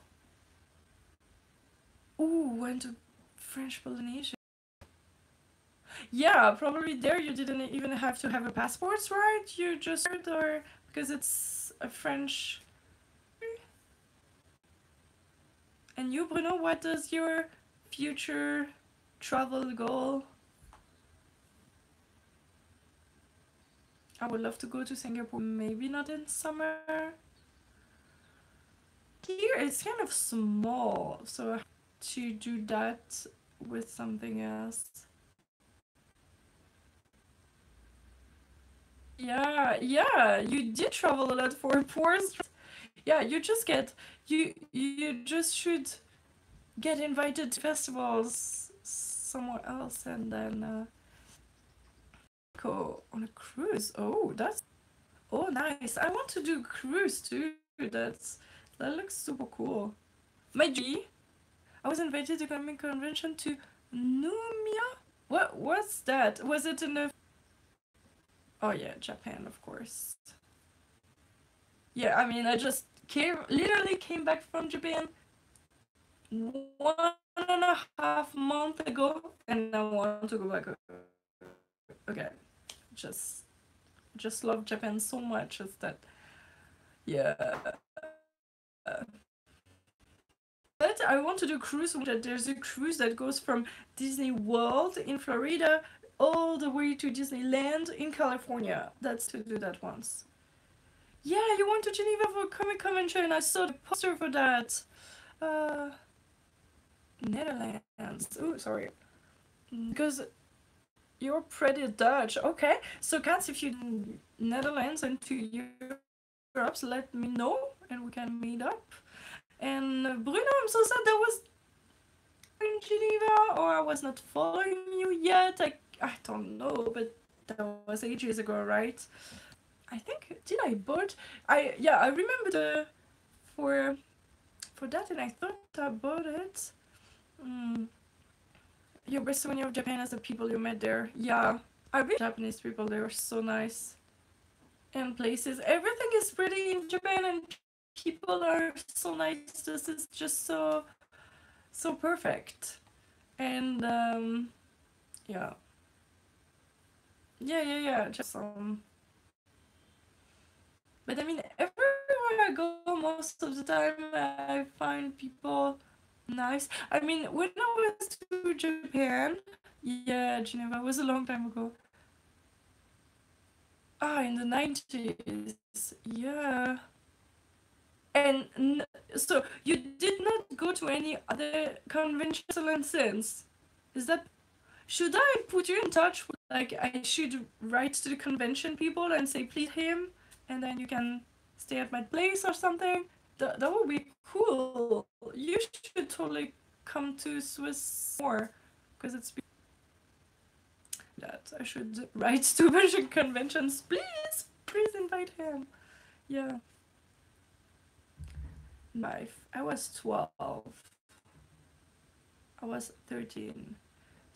Ooh, went to French Polynesia. Yeah, probably there you didn't even have to have a passport, right? You just or because it's a French. And you, Bruno, what is your future travel goal? I would love to go to Singapore, maybe not in summer. Here it's kind of small, so I have to do that with something else. Yeah, you did travel a lot for pours. Yeah, you just get you just should get invited to festivals somewhere else and then go on a cruise. Oh, that's nice. I want to do cruise too. That looks super cool. My G, I was invited to comic convention to Numia. What's that? Was it in a... Oh yeah, Japan, of course. Yeah, I mean, I just literally came back from Japan 1.5 months ago, and I want to go back. Okay, just love Japan so much. Is that... Yeah. But I want to do cruise. There's a cruise that goes from Disney World in Florida all the way to Disneyland in California. That's to do that once. Yeah, you went to Geneva for Comic Convention. I saw the poster for that. Netherlands. Oh, sorry. Because you're pretty Dutch. Okay, so Cats, if you Netherlands and to Europe, let me know and we can meet up. And Bruno, I'm so sad that was in Geneva, or I was not following you yet. I don't know, but that was ages ago, right? I think, did I bought? I remember for that, and I thought I bought it. Your best souvenir of Japan is the people you met there. Yeah, I really Japanese people. They were so nice. And places, everything is pretty in Japan, and people are so nice. This is just so perfect. And yeah. Just but I mean, everywhere I go, most of the time I find people nice. I mean, when I was to Japan, yeah, Geneva was a long time ago. In the 90s, yeah. And so you did not go to any other convention since? Is that... Should I put you in touch with, like, I should write to the convention people and say please him, and then you can stay at my place or something? That would be cool. You should totally come to Swiss more, because it's that I should write to a bunch of conventions. Please invite him. Yeah. I was 12. I was 13.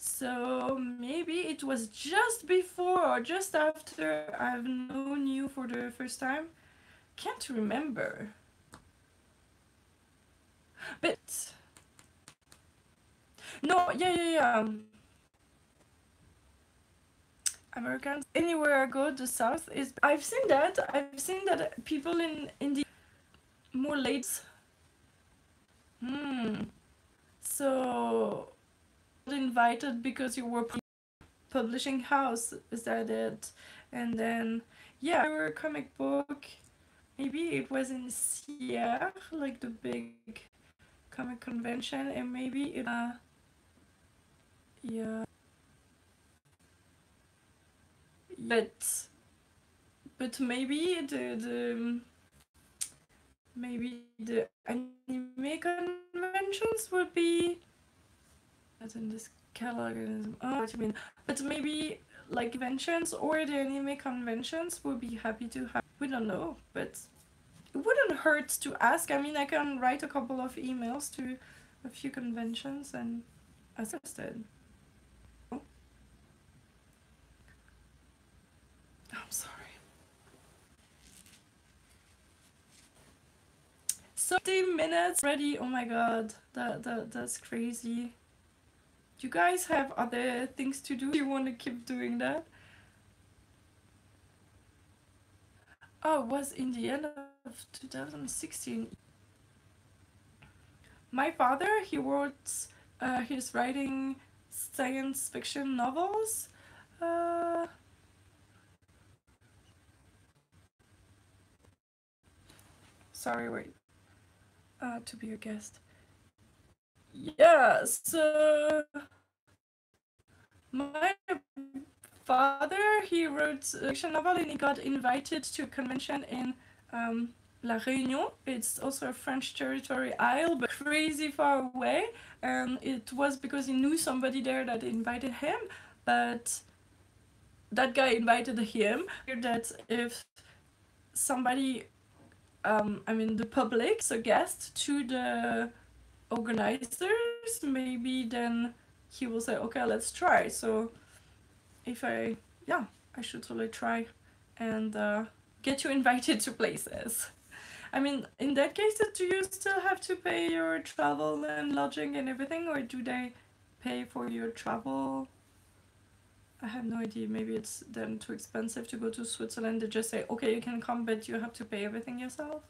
So maybe it was just before or just after I've known you for the first time. Can't remember. But no, yeah. Americans anywhere I go, the South is. I've seen that. I've seen that people in the more late. Hmm. So invited because you were publishing house. Is that it? And then yeah, your comic book. Maybe it was in Sierre, like the big comic convention, and maybe it. Yeah. But maybe the anime conventions would be as in this catalog. Oh, what you mean? But maybe like conventions or the anime conventions would be happy to have. We don't know, but it wouldn't hurt to ask. I mean, I can write a couple of emails to a few conventions and ask interested. I'm sorry. So 30 minutes ready. Oh my god, that's crazy. You guys have other things to do? You want to keep doing that? Oh, it was in the end of 2016. My father, he wrote, he's writing science fiction novels. Uh, sorry, wait. To be a guest. Yeah, so my father, he wrote a fiction novel and he got invited to a convention in La Réunion. It's also a French territory isle, but crazy far away. And it was because he knew somebody there that invited him, but that guy invited him. That if somebody, I mean the public, suggest to the organizers, maybe then he will say, okay, let's try. So if yeah, I should totally try and get you invited to places. I mean, in that case, do you still have to pay your travel and lodging and everything, or do they pay for your travel? I have no idea. Maybe it's then too expensive to go to Switzerland. They just say, okay, you can come, but you have to pay everything yourself.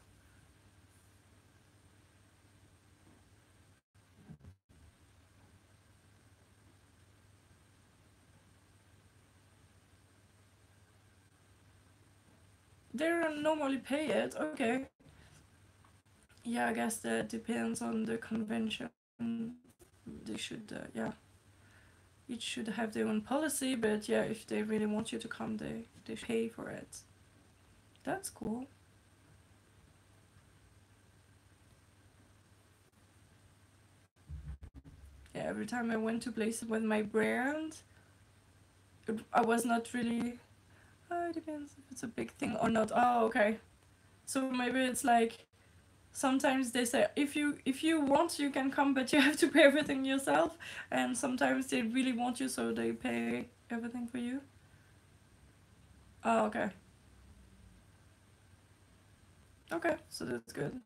They don't normally pay it. Okay. Yeah, I guess that depends on the convention. They should, yeah. Each should have their own policy, but yeah, if they really want you to come, they pay for it. That's cool. Yeah, every time I went to places with my brand, I was not really. Oh, it depends if it's a big thing or not. Oh, okay. So maybe it's like sometimes they say if you want you can come, but you have to pay everything yourself. And sometimes they really want you, so they pay everything for you. Oh, okay. Okay, so that's good.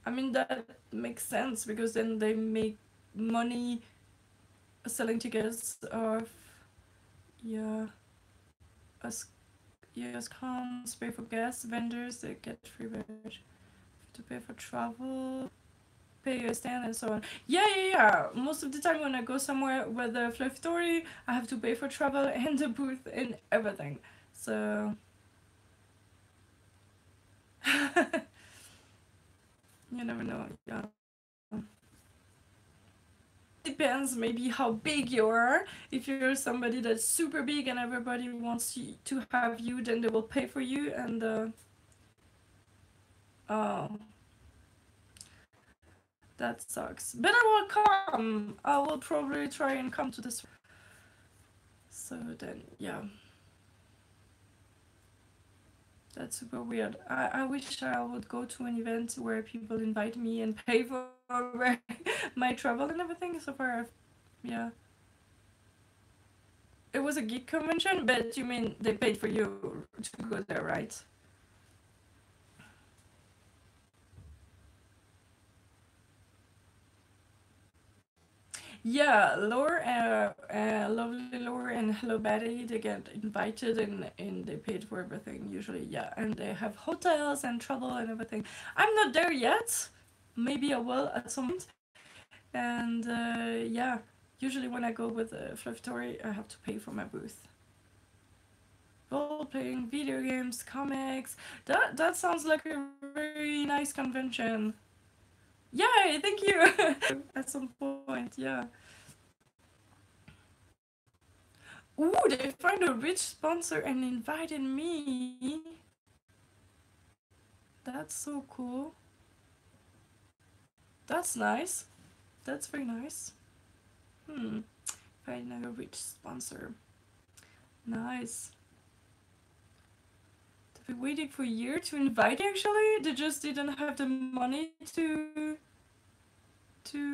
I mean that makes sense because then they make money selling tickets of yeah us yes cons pay for gas vendors they get free veg to pay for travel pay your stand and so on. Yeah. Most of the time when I go somewhere with a fluff story I have to pay for travel and the booth and everything. So you never know. Yeah. Depends maybe how big you are. If you're somebody that's super big and everybody wants to have you, then they will pay for you and oh, that sucks. But I will come. I will probably try and come to this. So then yeah. That's super weird. I wish I would go to an event where people invite me and pay for my travel and everything. So far, yeah. It was a geek convention, but you mean they paid for you to go there, right? Yeah, Laura, lovely Laura and Hello Betty, they get invited and they paid for everything usually, yeah. And they have hotels and travel and everything. I'm not there yet. Maybe I will at some point. And yeah, usually when I go with Fluff Story, I have to pay for my booth. Role playing, video games, comics. That sounds like a very nice convention. Yay, thank you. At some point, yeah. Ooh, they find a rich sponsor and invited me. That's so cool. That's nice. That's very nice. Find a rich sponsor. Nice. They've been waiting for a year to invite you, actually. They just didn't have the money to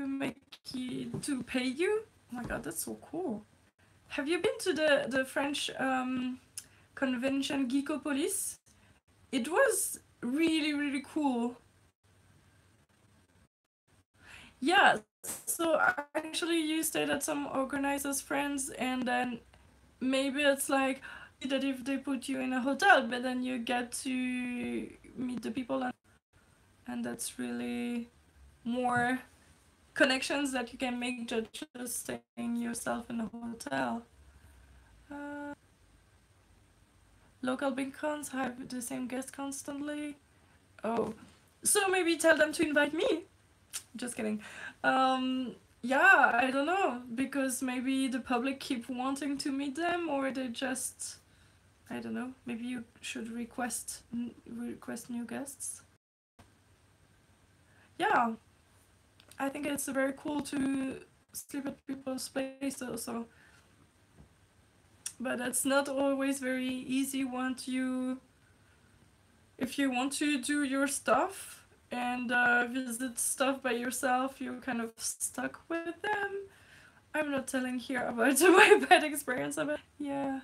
make you to pay you. Oh my god, that's so cool. Have you been to the French convention Geekopolis? It was really, really cool. Yeah, so actually you stayed at some organizers' friends, and then maybe it's like that if they put you in a hotel, but then you get to meet the people, and that's really more connections that you can make just staying yourself in a hotel. Uh, Local big cons have the same guest constantly. Oh, so maybe tell them to invite me. Just kidding. Yeah, I don't know, because maybe the public keep wanting to meet them, or they just, I don't know. Maybe you should request new guests. Yeah, I think it's very cool to sleep at people's places also, but it's not always very easy once you, if you want to do your stuff and visit stuff by yourself, you're kind of stuck with them. I'm not telling here about my bad experience of it. Yeah.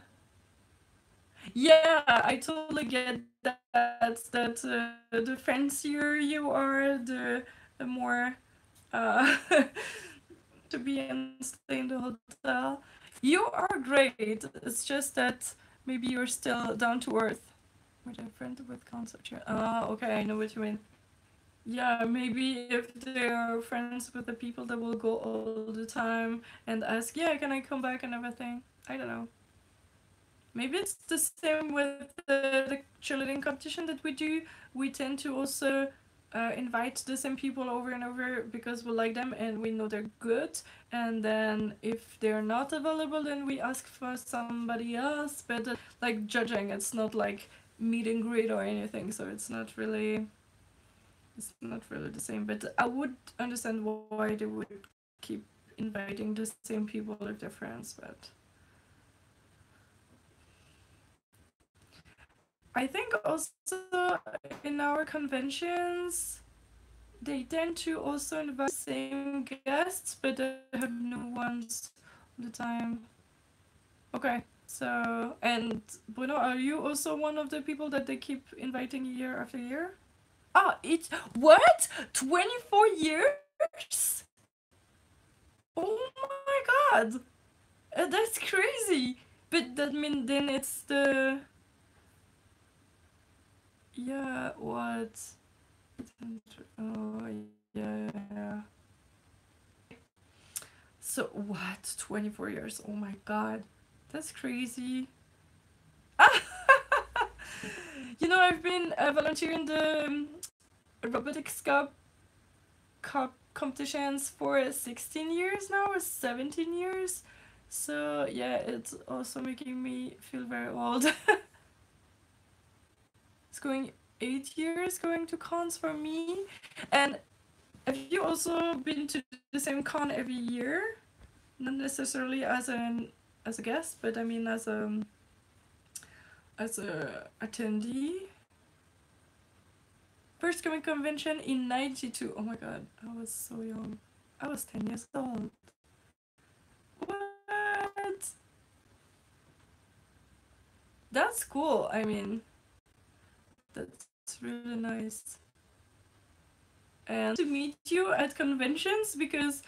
Yeah, I totally get that. That the fancier you are, the more uh, to be and stay in the hotel. You are great. It's just that maybe you're still down to earth. With a friend with concert chair. Ah, okay, I know what you mean. Yeah, maybe if they're friends with the people that will go all the time and ask, yeah, can I come back and everything. I don't know. Maybe it's the same with the cheerleading competition that we do. We tend to also invite the same people over and over because we like them and we know they're good. And then if they're not available, then we ask for somebody else. But like judging, it's not like meet and greet or anything, so it's not really the same. But I would understand why they would keep inviting the same people if they're friends, but I think also in our conventions they tend to also invite the same guests, but they have new ones all the time. Okay, so and Bruno, are you also one of the people that they keep inviting year after year? Ah, it's what? 24 years? Oh my god, that's crazy. But that means then it's the, yeah, what? Oh, yeah, yeah. So, what? 24 years? Oh my god. That's crazy. I've been volunteering the robotics cup competitions for 16 years now, or 17 years. So, yeah, it's also making me feel very old. It's going 8 years going to cons for me. And have you also been to the same con every year? Not necessarily as a guest, but I mean as a attendee. First comic convention in 92. Oh my god, I was so young. I was 10 years old. What? That's cool. I mean, that's really nice. And to meet you at conventions because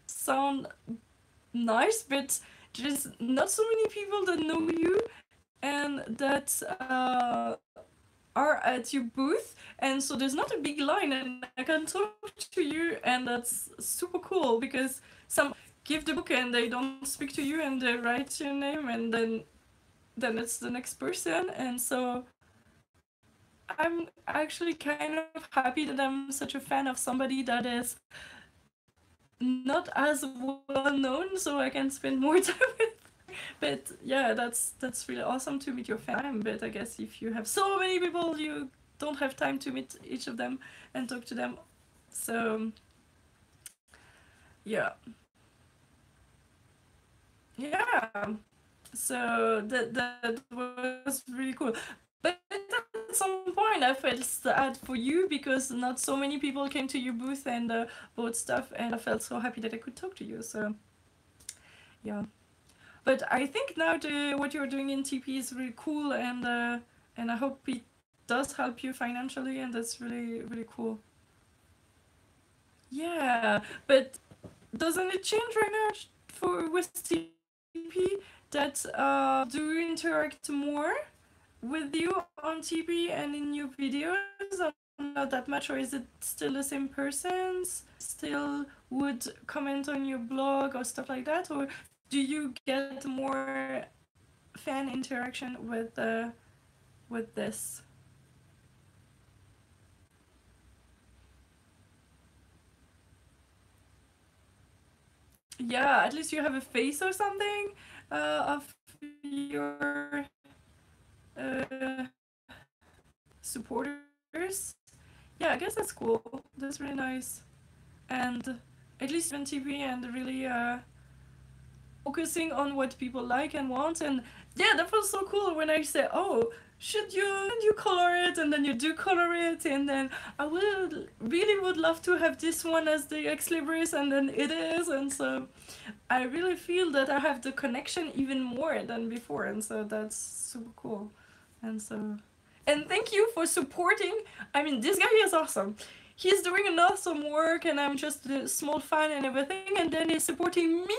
sound nice, but there's not so many people that know you and that are at your booth, and so there's not a big line, and I can talk to you, and that's super cool because some give the book and they don't speak to you and they write your name, and then it's the next person, and so I'm actually kind of happy that I'm such a fan of somebody that is not as well known, so I can spend more time with. But yeah, that's really awesome to meet your fan. But I guess if you have so many people, you don't have time to meet each of them and talk to them. So yeah, yeah. So that was really cool. But at some point, I felt sad for you because not so many people came to your booth and bought stuff, and I felt so happy that I could talk to you. So yeah. But I think now what you're doing in TP is really cool, and I hope it does help you financially, and that's really really cool. Yeah, but doesn't it change right now for with TP that do you interact more with you on TP and in your videos, or not that much, or is it still the same persons? Still would comment on your blog or stuff like that, or do you get more fan interaction with this? Yeah, at least you have a face or something of your uh, supporters. Yeah, I guess that's cool. That's really nice. And at least on TV and really focusing on what people like and want. And yeah, that was so cool when I said, oh, should you color it, and then you do color it, and then I would really would love to have this one as the Ex Libris, and then it is, and so I really feel that I have the connection even more than before, and so that's super cool. And so, and thank you for supporting. I mean, this guy is awesome. He's doing an awesome work, and I'm just a small fan and everything, and then he's supporting me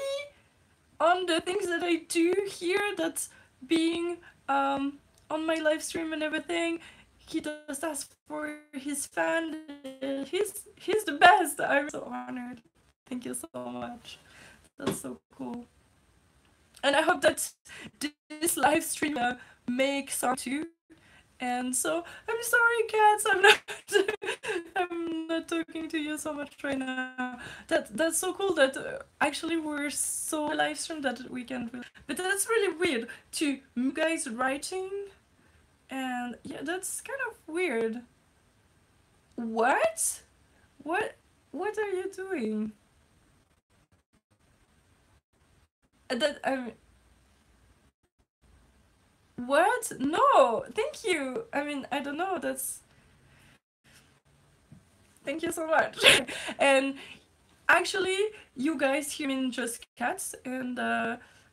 on the things that I do here. That's being on my live stream and everything. He does that for his fan. He's the best. I'm so honored. Thank you so much. That's so cool. And I hope that this live stream makes some too. And so I'm sorry, cats. I'm not. I'm not talking to you so much right now. That's so cool that actually we're so live stream that we can. But that's really weird to you guys writing, and yeah, that's kind of weird. What? What? What are you doing? That I What? No, thank you. I mean, I don't know. That's Thank you so much. And actually, you guys hear me just cats, and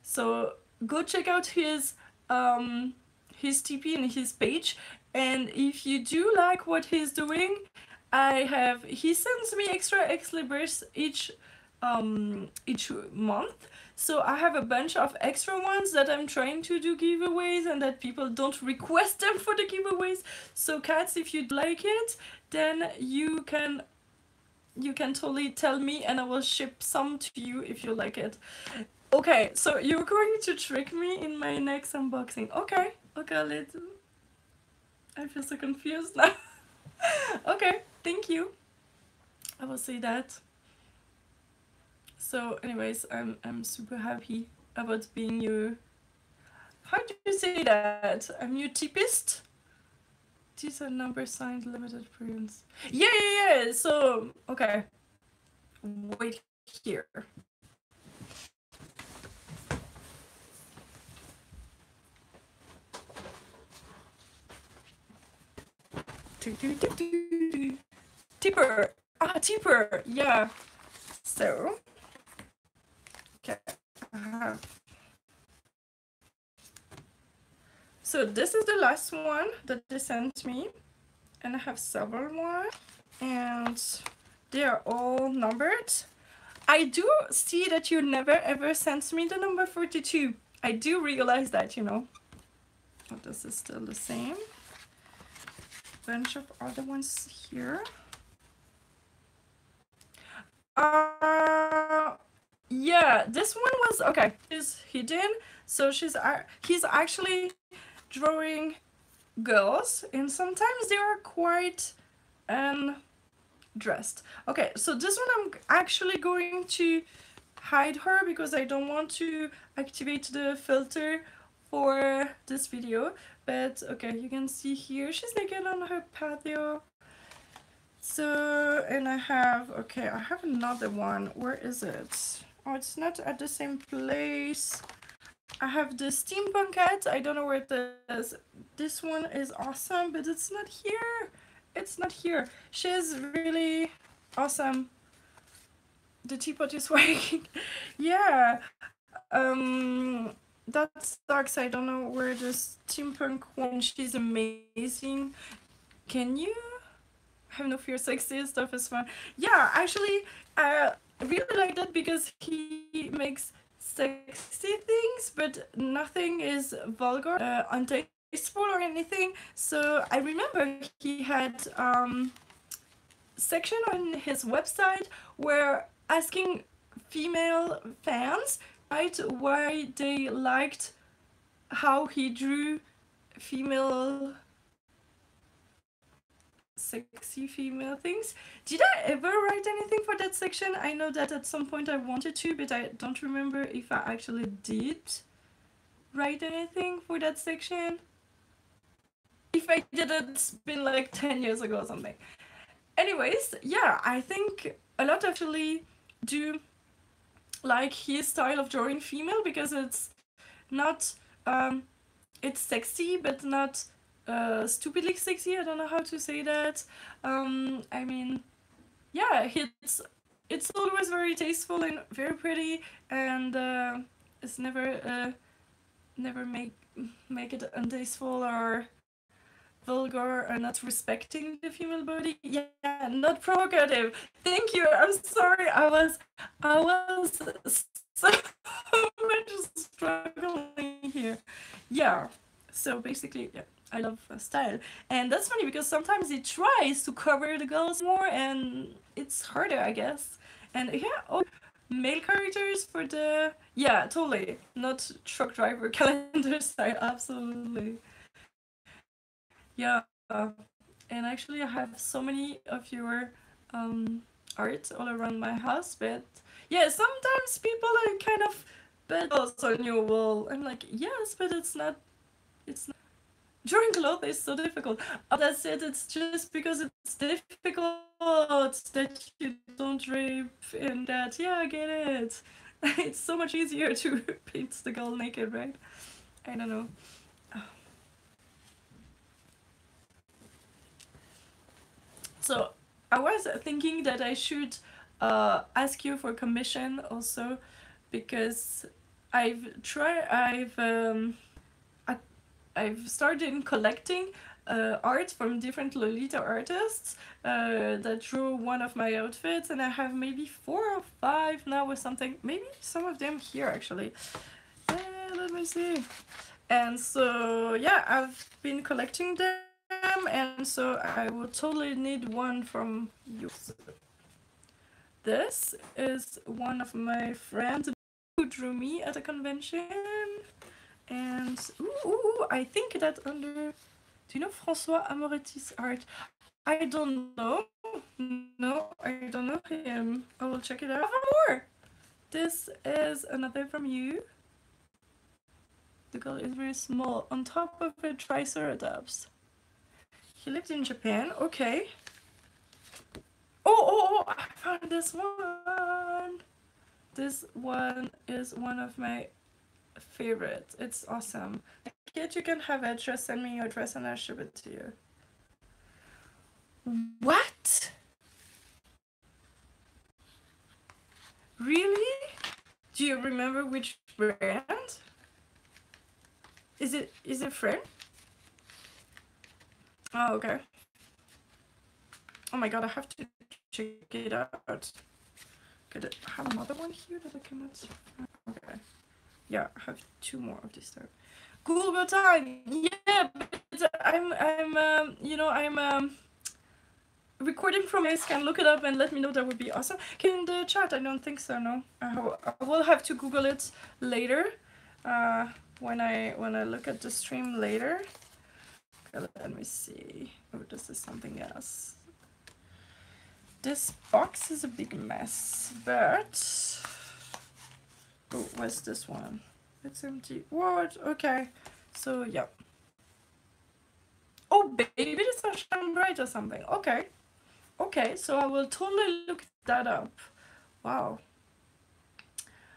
so go check out his TP and his page. And if you do like what he's doing, he sends me extra Ex Libris each month. So I have a bunch of extra ones that I'm trying to do giveaways, and that people don't request them for the giveaways. So cats, if you'd like it, then you can totally tell me, and I will ship some to you if you like it. Okay, so you're going to trick me in my next unboxing. Okay, let's. I feel so confused now. Okay, thank you. I will say that. So, anyways, I'm super happy about being your. How do you say that? I'm your typist. These are number signed limited prints. Yeah. So, okay. Wait here. Tipper. Ah, tipper. Yeah. So, okay. So this is the last one that they sent me, and I have several more, and they are all numbered. I do see that you never ever sent me the number 42. I do realize that, you know. Oh, this is still the same. Bunch of other ones here. Yeah, this one was okay. Is hidden, so he's actually drawing girls, and sometimes they are quite dressed. Okay, so this one I'm actually going to hide her because I don't want to activate the filter for this video. But okay, you can see here she's naked on her patio. So, and I have another one. Where is it? Oh, it's not at the same place. I have the steampunk cat. I don't know where it is. This one is awesome, but it's not here. It's not here. She's really awesome. The teapot is working. Yeah. That sucks. I don't know where the steampunk one. She's amazing. Can you? Have no fear, sexy stuff is fun. Yeah, actually, I really like that because he makes sexy things, but nothing is vulgar, untasteful or anything. So I remember he had section on his website where asking female fans right why they liked how he drew female sexy female things. Did I ever write anything for that section? I know that at some point I wanted to, but I don't remember if I actually did write anything for that section. If I did, it's been like 10 years ago or something. Anyways, yeah, I think a lot actually do like his style of drawing female because it's not it's sexy but not stupidly sexy. I don't know how to say that. I mean, yeah, it's always very tasteful and very pretty, and it's never make it untasteful or vulgar or not respecting the female body. Yeah, not provocative. Thank you. I'm sorry. I was so much struggling here. Yeah. So basically, yeah, I love style, and that's funny because sometimes it tries to cover the girls more, and it's harder, I guess. And yeah, oh, male characters for the totally not truck driver calendar style. Absolutely. Yeah, and actually I have so many of your art all around my house, but yeah, sometimes people are kind of bedballs on your wall. I'm like, yes, but it's not. Drawing clothes is so difficult. That's it. It's just because it's difficult that you don't drape in that. Yeah, I get it. It's so much easier to paint the girl naked, right? I don't know. So I was thinking that I should ask you for commission also, because I've started collecting art from different Lolita artists that drew one of my outfits, and I have maybe 4 or 5 now or something. Maybe some of them here actually. Let me see. And so yeah, I've been collecting them, and so I will totally need one from you. This is one of my friends who drew me at a convention, and I think that under, do you know François Amoretti's art? I don't know. No, I don't know him. I will check it out. More. This is another from you. The girl is very small on top of a triceratops. He lived in Japan. Okay. Oh, I found this one. This one is one of my favorites. It's awesome. Kid, you can have it. Just send me your address and I'll ship it to you. What? Really? Do you remember which brand? Is it French? Oh, okay. Oh my god, I have to check it out. Could I have another one here that I cannot see? Okay. Yeah, I have 2 more of this type. Google time. Yeah, but I'm recording from this. Can look it up and let me know. That would be awesome. Can in the chat? I don't think so. No, I will have to Google it later. When I look at the stream later. Okay, let me see. Oh, this is something else. This box is a big mess, but oh, where's this one? It's empty. What? Okay. So yeah. Oh, baby, this is shine bright or something. Okay. Okay, so I will totally look that up. Wow.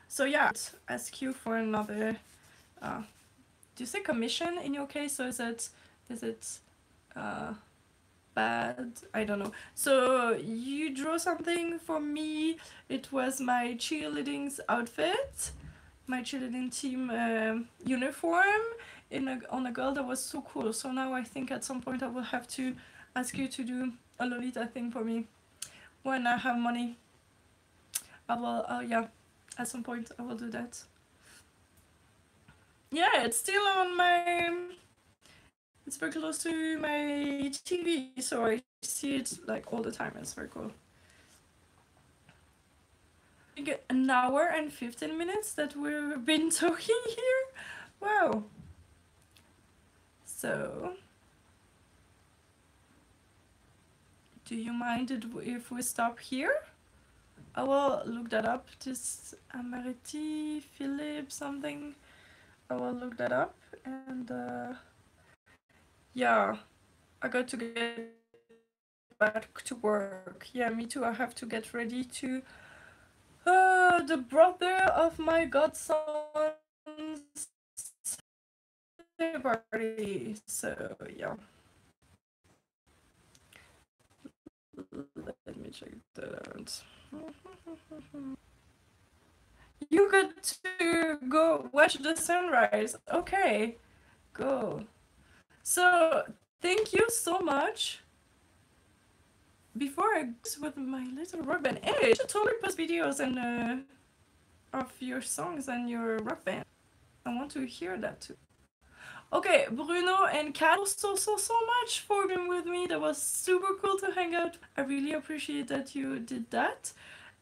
So yeah, ask you for another. Do you say commission in your case, or is it bad? I don't know. So you draw something for me. It was my cheerleading's outfit, my cheerleading team uniform on a girl that was so cool. So now I think at some point I will have to ask you to do a Lolita thing for me when I have money. I will, yeah, at some point I will do that. Yeah, it's still on my, it's very close to my TV, so I see it like all the time. It's very cool. I get an hour and 15 minutes that we've been talking here. Wow. So, do you mind if we stop here? I will look that up. This Amarity Philip something. I will look that up, and yeah, I got to get back to work. Yeah, me too. I have to get ready to the brother of my godson's party. So yeah. Let me check that out. You got to go watch the sunrise. Okay, go. So thank you so much. Before I go with my little rock band, hey, you should totally post videos and of your songs and your rock band. I want to hear that too. Okay, Bruno and Kat, so much for being with me. That was super cool to hang out. I really appreciate that you did that.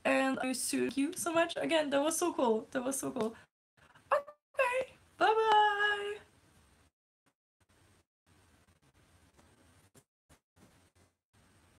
And thank you so much. Again, that was so cool. That was so cool.